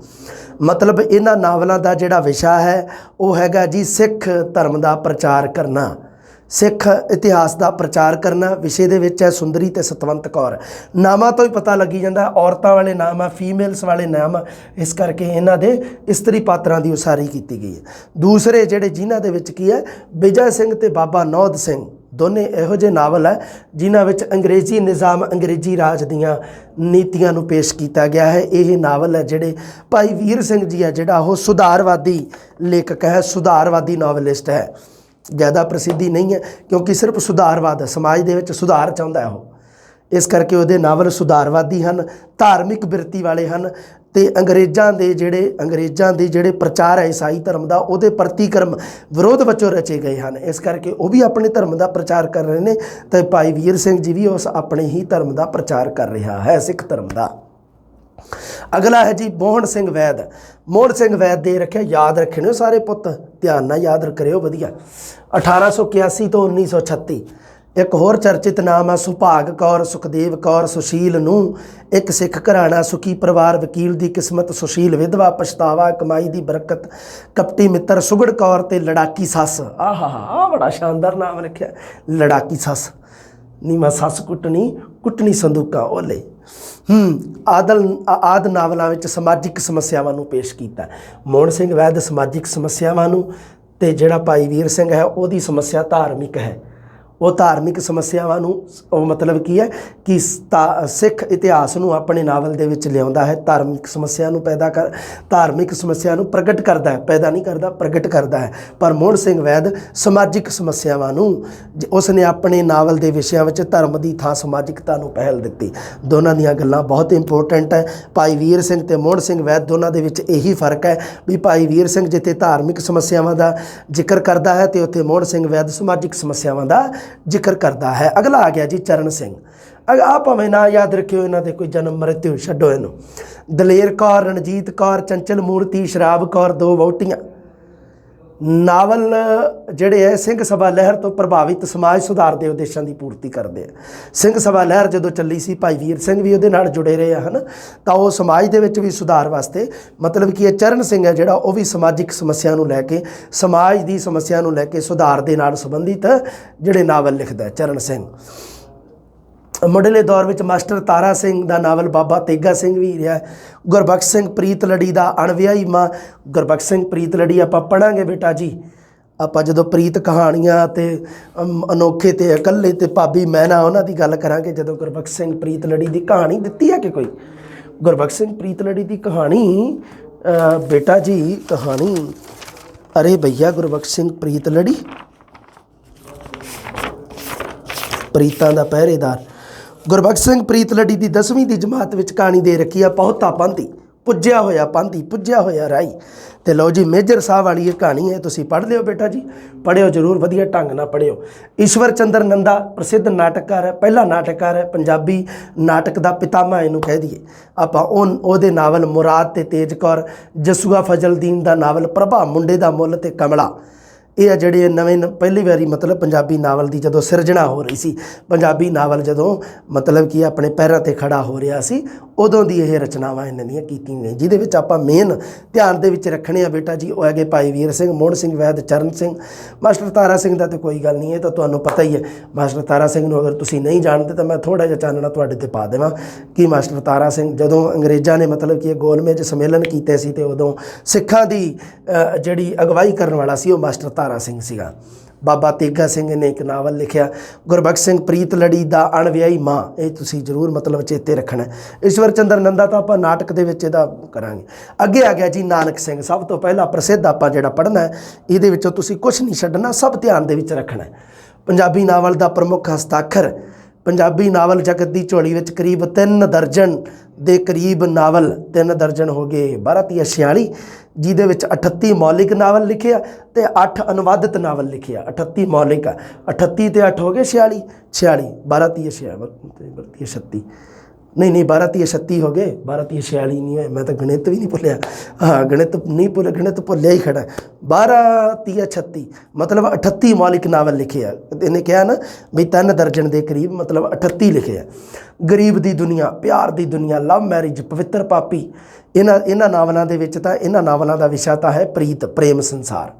ਮਤਲਬ ਇਹਨਾਂ ਨਾਵਲਾਂ ਦਾ ਜਿਹੜਾ ਵਿਸ਼ਾ ਹੈ ਉਹ ਹੈਗਾ ਜੀ ਸਿੱਖ ਧਰਮ ਦਾ ਪ੍ਰਚਾਰ ਕਰਨਾ, ਸਿੱਖ ਇਤਿਹਾਸ ਦਾ ਪ੍ਰਚਾਰ ਕਰਨਾ। ਵਿਸ਼ੇ ਦੇ ਵਿੱਚ ਹੈ ਸੁੰਦਰੀ ਤੇ ਸਤਵੰਤ ਕੌਰ। ਨਾਮਾਂ ਤੋਂ ਹੀ ਪਤਾ ਲੱਗੀ ਜਾਂਦਾ ਔਰਤਾਂ ਵਾਲੇ ਨਾਮ ਆ, ਫੀਮੇਲਸ ਵਾਲੇ ਨਾਮ ਆ, ਇਸ ਕਰਕੇ ਇਹਨਾਂ ਦੇ ਇਸਤਰੀ ਪਾਤਰਾਂ ਦੀ ਉਸਾਰੀ ਕੀਤੀ ਗਈ ਹੈ। ਦੂਸਰੇ ਜਿਹੜੇ ਜਿਨ੍ਹਾਂ ਦੇ ਵਿੱਚ ਕੀ ਹੈ, ਵਿਜੈ ਸਿੰਘ ਤੇ ਬਾਬਾ ਨੌਧ ਸਿੰਘ, ਦੋਨੇ ਇਹੋ ਜਿਹੇ ਨਾਵਲ ਹੈ ਜਿਨ੍ਹਾਂ ਵਿੱਚ ਅੰਗਰੇਜ਼ੀ ਨਿਜ਼ਾਮ, ਅੰਗਰੇਜ਼ੀ ਰਾਜ ਦੀਆਂ ਨੀਤੀਆਂ ਨੂੰ ਪੇਸ਼ ਕੀਤਾ ਗਿਆ ਹੈ। ਇਹ ਨਾਵਲ ਹੈ ਜਿਹੜੇ ਭਾਈ ਵੀਰ ਸਿੰਘ ਜੀ ਹੈ ਜਿਹੜਾ ਉਹ ਸੁਧਾਰਵਾਦੀ ਲੇਖਕ ਹੈ, ਸੁਧਾਰਵਾਦੀ ਨਾਵਲਿਸਟ ਹੈ। ज़्यादा प्रसिद्धि नहीं है क्योंकि सिर्फ सुधारवाद है, समाज दे विच सुधार चाहुंदा है वो, इस करके उहदे नावल सुधारवादी हैं, धार्मिक बिरती वाले हैं। तो अंग्रेज़ां दे जिहड़े प्रचार है ईसाई धर्म का उहदे प्रतिक्रम विरोध वचों रचे गए हैं। इस करके वो भी अपने धर्म का प्रचार कर रहे हैं तो भाई वीर सिंह जी भी उस अपने ही धर्म का प्रचार कर रहा है, सिख धर्म का। अगला है जी मोहन सिंह वैद। मोहन सिंह वैद दे रखे, याद रखने सारे पुत, ध्यान नाल याद करियो वधिया। 1881 तो 1936। एक होर चर्चित नाम है सुभाग कौर, सुखदेव कौर, सुशील नूह। एक सिख घराना, सुखी परिवार, वकील दी किस्मत, सुशील विधवा, पछतावा, कमाई दी बरकत, कपटी मित्र, सुगड़ कौर ते लड़ाकी सस। आहा बड़ा शानदार नाम रखा, लड़ाकी सस। नी मैं सस कुटनी संदूका ओले। आदि नावलों में समाजिक समस्यावां नूं पेश किया। मोहन सिंह वैद समाजिक समस्यावां नूं ते जिहड़ा भाई वीर सिंह है उहदी समस्या धार्मिक है। वो धार्मिक समस्यावां नूं मतलब की है कि सिख इतिहास नूं अपने नावल दे विच लिआउंदा है। धार्मिक समस्या नूं धार्मिक समस्या नूं प्रगट करता है, पैदा नहीं करता, प्रगट करता है। पर मोहन सिंह वैद समाजिक समस्यावां नूं उसने अपने नावल दे विषयां विच धर्म की थां समाजिकता नूं पहल दित्ती। दोनों दीयां गल्लां बहुत इंपोर्टेंट है। भाई वीर सिंह ते मोहन सिंह वैद दोनों दे विच यही फर्क है भी भाई वीर सिंह जिथे धार्मिक समस्यावां दा जिक्र करता है तो उत्थे मोहन सिंह वैद समाजिक समस्यावां दा जिक्र करता है। अगला आ गया जी चरण सिंह। आ भावें ना याद रखियो, इन्हां दे कोई जन्म मृत्यु छड्डो इनू। दलेर कौर, रणजीत कौर, चंचल मूर्ति, शराब कौर, 2 वोटियां। ਨਾਵਲ ਜਿਹੜੇ ਹੈ ਸਿੰਘ ਸਭਾ ਲਹਿਰ ਤੋਂ ਪ੍ਰਭਾਵਿਤ ਸਮਾਜ ਸੁਧਾਰ ਦੇ ਉਦੇਸ਼ਾਂ ਦੀ ਪੂਰਤੀ ਕਰਦੇ ਆ। ਸਿੰਘ ਸਭਾ ਲਹਿਰ ਜਦੋਂ ਚੱਲੀ ਸੀ ਭਾਈ ਵੀਰ ਸਿੰਘ ਵੀ ਉਹਦੇ ਨਾਲ ਜੁੜੇ ਰਹੇ ਆ ਹਨ, ਤਾਂ ਉਹ ਸਮਾਜ ਦੇ ਵਿੱਚ ਵੀ ਸੁਧਾਰ ਵਾਸਤੇ ਮਤਲਬ ਕਿ ਇਹ ਚਰਨ ਸਿੰਘ ਹੈ ਜਿਹੜਾ ਉਹ ਵੀ ਸਮਾਜਿਕ ਸਮੱਸਿਆ ਨੂੰ ਲੈ ਕੇ, ਸਮਾਜ ਦੀ ਸਮੱਸਿਆ ਨੂੰ ਲੈ ਕੇ ਸੁਧਾਰ ਦੇ ਨਾਲ ਸੰਬੰਧਿਤ ਜਿਹੜੇ ਨਾਵਲ ਲਿਖਦਾ ਚਰਨ ਸਿੰਘ। ਮੁੱਢਲੇ ਦੌਰ ਵਿੱਚ ਮਾਸਟਰ ਤਾਰਾ ਸਿੰਘ ਦਾ ਨਾਵਲ ਬਾਬਾ ਤੇਗਾ ਸਿੰਘ ਵੀ ਰਿਹਾ। ਗੁਰਬਖਸ਼ ਸਿੰਘ ਪ੍ਰੀਤਲੜੀ ਦਾ ਅਣਵਿਆਹੀ ਮਾਂ, ਗੁਰਬਖਸ਼ ਸਿੰਘ ਪ੍ਰੀਤਲੜੀ ਆਪਾਂ ਪੜ੍ਹਾਂਗੇ ਬੇਟਾ ਜੀ, ਆਪਾਂ ਜਦੋਂ ਪ੍ਰੀਤ ਕਹਾਣੀਆਂ ਤੇ ਅਨੋਖੇ ਤੇ ਇਕੱਲੇ ਤੇ ਭਾਬੀ ਮੈਨਾ ਉਹਨਾਂ ਦੀ ਗੱਲ ਕਰਾਂਗੇ, ਜਦੋਂ ਗੁਰਬਖਸ਼ ਸਿੰਘ ਪ੍ਰੀਤਲੜੀ ਦੀ ਕਹਾਣੀ ਦਿੱਤੀ ਹੈ ਕਿ ਕੋਈ ਗੁਰਬਖਸ਼ ਸਿੰਘ ਪ੍ਰੀਤਲੜੀ ਦੀ ਕਹਾਣੀ ਬੇਟਾ ਜੀ, ਕਹਾਣੀ ਅਰੇ ਭਈਆ ਗੁਰਬਖਸ਼ ਸਿੰਘ ਪ੍ਰੀਤਲੜੀ ਪ੍ਰੀਤਾਂ ਦਾ ਪਹਿਰੇਦਾਰ। ਗੁਰਬਖਸ਼ ਸਿੰਘ ਪ੍ਰੀਤਲੜੀ ਦੀ 10ਵੀਂ ਦੀ ਜਮਾਤ ਵਿੱਚ ਕਹਾਣੀ ਦੇ ਰੱਖੀ ਆ ਬਹੁਤਾ ਪਾਂਧੀ, ਪੁੱਜਿਆ ਹੋਇਆ ਪਾਂਧੀ, ਪੁੱਜਿਆ ਹੋਇਆ ਰਾਈ। ਤੇ ਲਓ ਜੀ ਮੇਜਰ ਸਾਹਿਬ ਵਾਲੀ ਇਹ ਕਹਾਣੀ ਹੈ, ਤੁਸੀਂ ਪੜ੍ਹ ਲਿਓ ਬੇਟਾ ਜੀ, ਪੜ੍ਹਿਓ ਜ਼ਰੂਰ, ਵਧੀਆ ਢੰਗ ਨਾਲ ਪੜ੍ਹਿਓ। ਈਸ਼ਵਰ ਚੰਦਰ ਨੰਦਾ ਪ੍ਰਸਿੱਧ ਨਾਟਕਕਾਰ ਹੈ, ਪਹਿਲਾ ਨਾਟਕਕਾਰ ਹੈ, ਪੰਜਾਬੀ ਨਾਟਕ ਦਾ ਪਿਤਾਮਾ ਇਹਨੂੰ ਕਹਿ ਦਈਏ ਆਪਾਂ। ਉਹਦੇ ਨਾਵਲ ਮੁਰਾਦ ਤੇ ਤੇਜ ਕੌਰ, ਜਸੂਆ ਫਜ਼ਲਦੀਨ ਦਾ ਨਾਵਲ ਪ੍ਰਭਾ ਮੁੰਡੇ ਦਾ ਮੁੱਲ ਤੇ ਕਮਲਾ, ਇਹ ਆ ਜਿਹੜੇ ਨਵੇਂ ਪਹਿਲੀ ਵਾਰੀ ਮਤਲਬ ਪੰਜਾਬੀ ਨਾਵਲ ਦੀ ਜਦੋਂ ਸਿਰਜਣਾ ਹੋ ਰਹੀ ਸੀ, ਪੰਜਾਬੀ ਨਾਵਲ ਜਦੋਂ ਮਤਲਬ ਕਿ ਆਪਣੇ ਪੈਰਾਂ 'ਤੇ ਖੜਾ ਹੋ ਰਿਹਾ ਸੀ, ਉਦੋਂ ਦੀ ਇਹ ਰਚਨਾਵਾਂ ਇਹਨਾਂ ਦੀਆਂ ਕੀਤੀਆਂ ਗਈਆਂ। ਜਿਹਦੇ ਵਿੱਚ ਆਪਾਂ ਮੇਨ ਧਿਆਨ ਦੇ ਵਿੱਚ ਰੱਖਣੇ ਆ ਬੇਟਾ ਜੀ, ਉਹ ਹੈਗੇ ਭਾਈ ਵੀਰ ਸਿੰਘ, ਮੋਹਨ ਸਿੰਘ ਵੈਦ, ਚਰਨ ਸਿੰਘ। ਮਾਸਟਰ ਤਾਰਾ ਸਿੰਘ ਦਾ ਤਾਂ ਕੋਈ ਗੱਲ ਨਹੀਂ, ਇਹ ਤਾਂ ਤੁਹਾਨੂੰ ਪਤਾ ਹੀ ਹੈ। ਮਾਸਟਰ ਤਾਰਾ ਸਿੰਘ ਨੂੰ ਅਗਰ ਤੁਸੀਂ ਨਹੀਂ ਜਾਣਦੇ ਤਾਂ ਮੈਂ ਥੋੜ੍ਹਾ ਜਿਹਾ ਚਾਨਣਾ ਤੁਹਾਡੇ 'ਤੇ ਪਾ ਦੇਵਾਂ ਕਿ ਮਾਸਟਰ ਤਾਰਾ ਸਿੰਘ ਜਦੋਂ ਅੰਗਰੇਜ਼ਾਂ ਨੇ ਮਤਲਬ ਕਿ ਇਹ ਗੋਲਮੇਜ ਸੰਮੇਲਨ ਕੀਤੇ ਸੀ, ਤੇ ਉਦੋਂ ਸਿੱਖਾਂ ਦੀ ਜਿਹੜੀ ਅਗਵਾਈ ਕਰਨ ਵਾਲਾ ਸੀ ਉਹ ਮਾਸਟਰ ਤਾਰਾ ਸਿੰਘ ਸੀਗਾ। ਬਾਬਾ ਤੇਗਾ ਸਿੰਘ ਨੇ ਇੱਕ ਨਾਵਲ ਲਿਖਿਆ, ਗੁਰਬਖਸ਼ ਸਿੰਘ ਪ੍ਰੀਤਲੜੀ ਦਾ ਅਣਵਿਆਹੀ ਮਾਂ, ਇਹ ਤੁਸੀਂ ਜ਼ਰੂਰ ਮਤਲਬ ਚੇਤੇ ਰੱਖਣਾ। ਈਸ਼ਵਰ ਚੰਦਰ ਨੰਦਾ ਤਾਂ ਆਪਾਂ ਨਾਟਕ ਦੇ ਵਿੱਚ ਇਹਦਾ ਕਰਾਂਗੇ। ਅੱਗੇ ਆ ਗਿਆ ਜੀ ਨਾਨਕ ਸਿੰਘ, ਸਭ ਤੋਂ ਪਹਿਲਾਂ ਪ੍ਰਸਿੱਧ ਆਪਾਂ ਜਿਹੜਾ ਪੜ੍ਹਨਾ ਇਹਦੇ ਵਿੱਚੋਂ ਤੁਸੀਂ ਕੁਛ ਨਹੀਂ ਛੱਡਣਾ, ਸਭ ਧਿਆਨ ਦੇ ਵਿੱਚ ਰੱਖਣਾ। ਪੰਜਾਬੀ ਨਾਵਲ ਦਾ ਪ੍ਰਮੁੱਖ ਹਸਤਾਖਰ, ਪੰਜਾਬੀ ਨਾਵਲ ਜਗਤ ਦੀ ਝੋਲੀ ਵਿੱਚ ਕਰੀਬ 3 ਦਰਜਨ ਦੇ ਕਰੀਬ ਨਾਵਲ, 3 ਦਰਜਨ ਹੋ ਗਏ 12×46, ਜਿਹਦੇ ਵਿੱਚ 38 ਮੌਲਿਕ ਨਾਵਲ ਲਿਖੇ ਆ ਤੇ 8 ਅਨੁਵਾਦਿਤ ਨਾਵਲ ਲਿਖੇ ਆ। 38 ਮੌਲਿਕ ਆ, 38 ਤੇ 8 ਹੋ ਗਏ 46, 46 12×36 ਨਹੀਂ 12×36 ਹੋ ਗਏ, 12×46 ਨਹੀਂ ਹੋਏ। ਮੈਂ ਤਾਂ ਗਣਿਤ ਵੀ ਨਹੀਂ ਭੁੱਲਿਆ, ਹਾਂ ਗਣਿਤ ਨਹੀਂ ਭੁੱਲਿਆ, ਗਣਿਤ ਭੁੱਲਿਆ ਹੀ ਖੜਾ। 12×36 ਮਤਲਬ 38 ਮੌਲਿਕ ਨਾਵਲ ਲਿਖੇ ਆ। ਇਹਨੇ ਕਿਹਾ ਨਾ ਵੀ 3 ਦਰਜਨ ਦੇ ਕਰੀਬ ਮਤਲਬ 38 ਲਿਖੇ ਆ। ਗਰੀਬ ਦੀ ਦੁਨੀਆ, ਪਿਆਰ ਦੀ ਦੁਨੀਆ, ਲਵ ਮੈਰਿਜ, ਪਵਿੱਤਰ ਪਾਪੀ, ਇਹਨਾਂ ਨਾਵਲਾਂ ਦੇ ਵਿੱਚ ਤਾਂ ਇਹਨਾਂ ਨਾਵਲਾਂ ਦਾ ਵਿਸ਼ਾ ਤਾਂ ਹੈ ਪ੍ਰੀਤ, ਪ੍ਰੇਮ ਸੰਸਾਰ।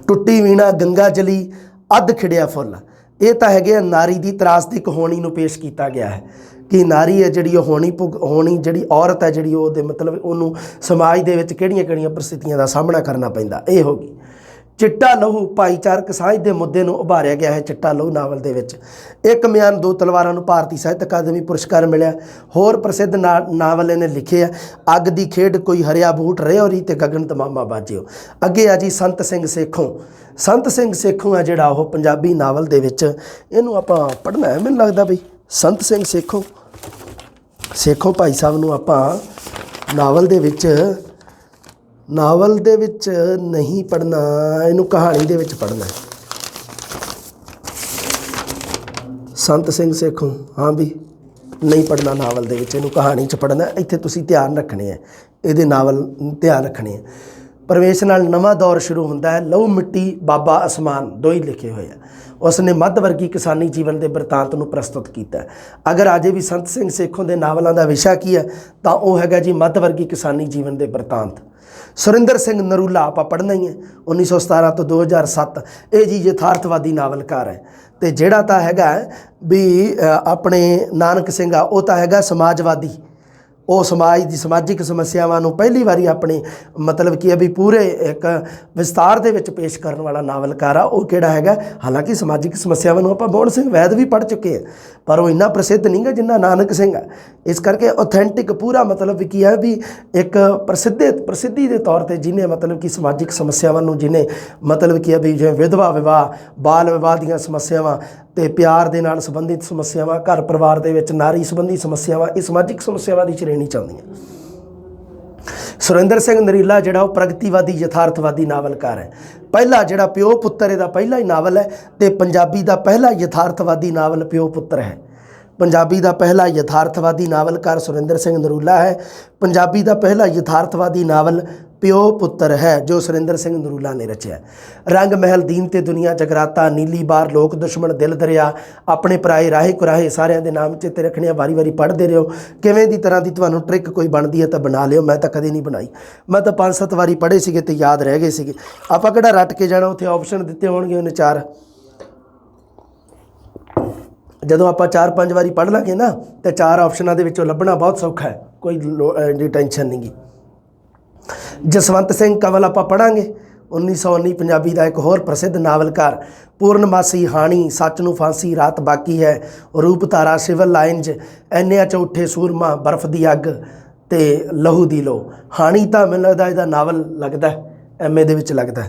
ਟੁੱਟੀ ਵੀਣਾ, ਗੰਗਾ ਜਲੀ, ਅੱਧ ਖਿੜਿਆ ਫੁੱਲ, ਇਹ ਤਾਂ ਹੈਗੇ ਨਾਰੀ ਦੀ ਤਰਾਸਦਿਕ ਹੋਣੀ ਨੂੰ ਪੇਸ਼ ਕੀਤਾ ਗਿਆ ਹੈ ਕਿ ਨਾਰੀ ਹੈ ਜਿਹੜੀ ਉਹ ਹੋਣੀ ਜਿਹੜੀ ਔਰਤ ਹੈ ਜਿਹੜੀ ਉਹਦੇ ਮਤਲਬ ਉਹਨੂੰ ਸਮਾਜ ਦੇ ਵਿੱਚ ਕਿਹੜੀਆਂ ਪ੍ਰਸਥਿਤੀਆਂ ਦਾ ਸਾਹਮਣਾ ਕਰਨਾ ਪੈਂਦਾ, ਇਹ ਹੋ ਗਈ। ਚਿੱਟਾ ਲਹੂ, ਭਾਈਚਾਰਕ ਸਾਂਝ ਦੇ ਮੁੱਦੇ ਨੂੰ ਉਭਾਰਿਆ ਗਿਆ ਹੈ ਚਿੱਟਾ ਲਹੂ ਨਾਵਲ ਦੇ ਵਿੱਚ। ਇੱਕ ਮਿਆਨ ਦੋ ਤਲਵਾਰਾਂ ਨੂੰ ਭਾਰਤੀ ਸਾਹਿਤ ਅਕਾਦਮੀ ਪੁਰਸਕਾਰ ਮਿਲਿਆ। ਹੋਰ ਪ੍ਰਸਿੱਧ ਨਾਵਲ ਇਹਨੇ ਲਿਖੇ ਆ, ਅੱਗ ਦੀ ਖੇਡ, ਕੋਈ ਹਰਿਆ ਬੂਟ ਰਿਓਰੀ ਤੇ ਗਗਨ ਤਮਾਮਾ ਬਾਜਿਓ। ਅੱਗੇ ਆ ਜੀ ਸੰਤ ਸਿੰਘ ਸੇਖੋਂ। ਸੰਤ ਸਿੰਘ ਸੇਖੋਂ ਆ ਜਿਹੜਾ ਉਹ ਪੰਜਾਬੀ ਨਾਵਲ ਦੇ ਵਿੱਚ, ਇਹਨੂੰ ਆਪਾਂ ਪੜ੍ਹਨਾ ਹੈ ਮੈਨੂੰ ਲੱਗਦਾ ਬਈ ਸੰਤ ਸਿੰਘ ਸੇਖੋਂ ਭਾਈ ਸਾਹਿਬ ਨੂੰ ਆਪਾਂ ਨਾਵਲ ਦੇ ਵਿੱਚ ਨਹੀਂ ਪੜ੍ਹਨਾ, ਇਹਨੂੰ ਕਹਾਣੀ ਦੇ ਵਿੱਚ ਪੜ੍ਹਨਾ। ਸੰਤ ਸਿੰਘ ਸੇਖੋਂ ਹਾਂ ਵੀ ਨਹੀਂ ਪੜ੍ਹਨਾ ਨਾਵਲ ਦੇ ਵਿੱਚ, ਇਹਨੂੰ ਕਹਾਣੀ 'ਚ ਪੜ੍ਹਨਾ। ਇੱਥੇ ਤੁਸੀਂ ਧਿਆਨ ਰੱਖਣੇ ਹੈ, ਇਹਦੇ ਨਾਵਲ ਧਿਆਨ ਰੱਖਣੇ ਹੈ। ਪ੍ਰਵੇਸ਼ ਨਾਲ ਨਵਾਂ ਦੌਰ ਸ਼ੁਰੂ ਹੁੰਦਾ ਹੈ। ਲਹੂ ਮਿੱਟੀ, ਬਾਬਾ ਅਸਮਾਨ, ਦੋ ਹੀ ਲਿਖੇ ਹੋਏ ਆ। ਉਸ ਨੇ ਮੱਧ ਵਰਗੀ ਕਿਸਾਨੀ ਜੀਵਨ ਦੇ ਬਿਰਤਾਂਤ ਨੂੰ ਪ੍ਰਸਤੁਤ ਕੀਤਾ। ਅਗਰ ਅਜੇ ਵੀ ਸੰਤ ਸਿੰਘ ਸੇਖੋਂ ਦੇ ਨਾਵਲਾਂ ਦਾ ਵਿਸ਼ਾ ਕੀ ਹੈ ਤਾਂ ਉਹ ਹੈਗਾ ਜੀ ਮੱਧ ਵਰਗੀ ਕਿਸਾਨੀ ਜੀਵਨ ਦੇ ਬਿਰਤਾਂਤ। ਸੁਰਿੰਦਰ ਸਿੰਘ ਨਰੂਲਾ ਆਪਾਂ ਪੜ੍ਹਨਾ ਹੀ ਹੈ, 1917 ਤੋਂ 2007। ਇਹ ਜੀ ਯਥਾਰਥਵਾਦੀ ਨਾਵਲਕਾਰ ਹੈ। ਅਤੇ ਜਿਹੜਾ ਤਾਂ ਹੈਗਾ ਵੀ ਆਪਣੇ ਨਾਨਕ ਸਿੰਘ ਆ, ਉਹ ਤਾਂ ਹੈਗਾ ਸਮਾਜਵਾਦੀ। ਉਹ ਸਮਾਜ ਦੀ ਸਮਾਜਿਕ ਸਮੱਸਿਆਵਾਂ ਨੂੰ ਪਹਿਲੀ ਵਾਰੀ ਆਪਣੇ ਮਤਲਬ ਕੀ ਹੈ ਵੀ ਪੂਰੇ ਇੱਕ ਵਿਸਤਾਰ ਦੇ ਵਿੱਚ ਪੇਸ਼ ਕਰਨ ਵਾਲਾ ਨਾਵਲਕਾਰ ਆ। ਉਹ ਕਿਹੜਾ ਹੈਗਾ, ਹਾਲਾਂਕਿ ਸਮਾਜਿਕ ਸਮੱਸਿਆਵਾਂ ਨੂੰ ਆਪਾਂ ਮੋਹਨ ਸਿੰਘ ਵੈਦ ਵੀ ਪੜ੍ਹ ਚੁੱਕੇ ਹਾਂ, ਪਰ ਉਹ ਇੰਨਾ ਪ੍ਰਸਿੱਧ ਨਹੀਂ ਗਾ ਜਿੰਨਾ ਨਾਨਕ ਸਿੰਘ ਆ। ਇਸ ਕਰਕੇ ਆਥੈਂਟਿਕ ਪੂਰਾ ਮਤਲਬ ਕੀ ਹੈ ਵੀ ਇੱਕ ਪ੍ਰਸਿੱਧੀ ਦੇ ਤੌਰ 'ਤੇ ਜਿਹਨੇ ਮਤਲਬ ਕਿ ਸਮਾਜਿਕ ਸਮੱਸਿਆਵਾਂ ਨੂੰ ਜਿਹਨੇ ਮਤਲਬ ਕੀ ਹੈ ਵੀ ਜਿਵੇਂ ਵਿਧਵਾ ਵਿਵਾਹ, ਬਾਲ ਵਿਵਾਹ ਦੀਆਂ ਸਮੱਸਿਆਵਾਂ ਅਤੇ ਪਿਆਰ ਦੇ ਨਾਲ ਸੰਬੰਧਿਤ ਸਮੱਸਿਆਵਾਂ, ਘਰ ਪਰਿਵਾਰ ਦੇ ਵਿੱਚ ਨਾਰੀ ਸੰਬੰਧੀ ਸਮੱਸਿਆਵਾਂ, ਇਹ ਸਮਾਜਿਕ ਸਮੱਸਿਆਵਾਂ ਦੀ ਸ਼੍ਰੇਣੀ 'ਚ ਆਉਂਦੀਆਂ। ਸੁਰਿੰਦਰ ਸਿੰਘ ਨਰੀਲਾ ਜਿਹੜਾ ਉਹ ਪ੍ਰਗਤੀਵਾਦੀ ਯਥਾਰਥਵਾਦੀ ਨਾਵਲਕਾਰ ਹੈ। ਪਹਿਲਾ ਜਿਹੜਾ ਪਿਓ ਪੁੱਤਰ ਇਹਦਾ ਪਹਿਲਾ ਹੀ ਨਾਵਲ ਹੈ ਅਤੇ ਪੰਜਾਬੀ ਦਾ ਪਹਿਲਾ ਯਥਾਰਥਵਾਦੀ ਨਾਵਲ ਪਿਓ ਪੁੱਤਰ ਹੈ। ਪੰਜਾਬੀ ਦਾ ਪਹਿਲਾ ਯਥਾਰਥਵਾਦੀ ਨਾਵਲਕਾਰ ਸੁਰਿੰਦਰ ਸਿੰਘ ਨਰੂਲਾ ਹੈ। ਪੰਜਾਬੀ ਦਾ ਪਹਿਲਾ ਯਥਾਰਥਵਾਦੀ ਨਾਵਲ ਪਿਓ ਪੁੱਤਰ ਹੈ ਜੋ ਸੁਰਿੰਦਰ ਸਿੰਘ ਨਰੂਲਾ ਨੇ ਰਚਿਆ। ਰੰਗ ਮਹਿਲ ਦੀਨ ਤੇ ਦੁਨੀਆ ਜਗਰਾਤਾ, ਨੀਲੀ ਬਾਰ ਲੋਕ ਦੁਸ਼ਮਣ ਦਿਲ ਦਰਿਆ, ਆਪਣੇ ਪਰਾਏ ਰਾਹੇ ਕੁਰਾਹੇ, ਸਾਰਿਆਂ ਦੇ ਨਾਮ ਚੇਤੇ ਰੱਖਣੇ ਆ। ਵਾਰੀ ਪੜ੍ਹਦੇ ਰਹੋ। ਕਿਵੇਂ ਦੀ ਤਰ੍ਹਾਂ ਦੀ ਤੁਹਾਨੂੰ ਟ੍ਰਿਕ ਕੋਈ ਬਣਦੀ ਹੈ ਤਾਂ ਬਣਾ ਲਿਓ। ਮੈਂ ਤਾਂ ਕਦੇ ਨਹੀਂ ਬਣਾਈ, ਮੈਂ ਤਾਂ 5-7 ਵਾਰੀ ਪੜ੍ਹੇ ਸੀਗੇ ਤੇ ਯਾਦ ਰਹਿ ਗਏ ਸੀਗੇ। ਆਪਾਂ ਕਿਹੜਾ ਰੱਟ ਕੇ ਜਾਣਾ, ਉੱਥੇ ਆਪਸ਼ਨ ਦਿੱਤੇ ਹੋਣਗੇ ਉਹਨੇ 4। ਜਦੋਂ ਆਪਾਂ 4-5 ਵਾਰੀ ਪੜ੍ਹ ਲਾਂਗੇ ਨਾ ਤਾਂ 4 ਆਪਸ਼ਨਾਂ ਦੇ ਵਿੱਚੋਂ ਲੱਭਣਾ ਬਹੁਤ ਸੌਖਾ ਹੈ, ਕੋਈ ਐਡੀ ਟੈਨਸ਼ਨ ਨਹੀਂ ਗੀ। ਜਸਵੰਤ ਸਿੰਘ ਕੰਵਲ ਆਪਾਂ ਪੜ੍ਹਾਂਗੇ। 1919 ਪੰਜਾਬੀ ਦਾ ਇੱਕ ਹੋਰ ਪ੍ਰਸਿੱਧ ਨਾਵਲਕਾਰ। ਪੂਰਨਮਾਸੀ, ਹਾਣੀ, ਸੱਚ ਨੂੰ ਫਾਂਸੀ, ਰਾਤ ਬਾਕੀ ਹੈ, ਰੂਪ ਤਾਰਾ, ਸਿਵਲ ਲਾਈਨਜ਼, ਐਨਿਆਂ 'ਚ ਉੱਠੇ ਸੂਰਮਾ, ਬਰਫ਼ ਦੀ ਅੱਗ ਤੇ ਲਹੂ ਦੀ ਲੋ। ਹਾਣੀ ਤਾਂ ਮੈਨੂੰ ਲੱਗਦਾ ਇਹਦਾ ਨਾਵਲ ਲੱਗਦਾ, MA ਦੇ ਵਿੱਚ ਲੱਗਦਾ।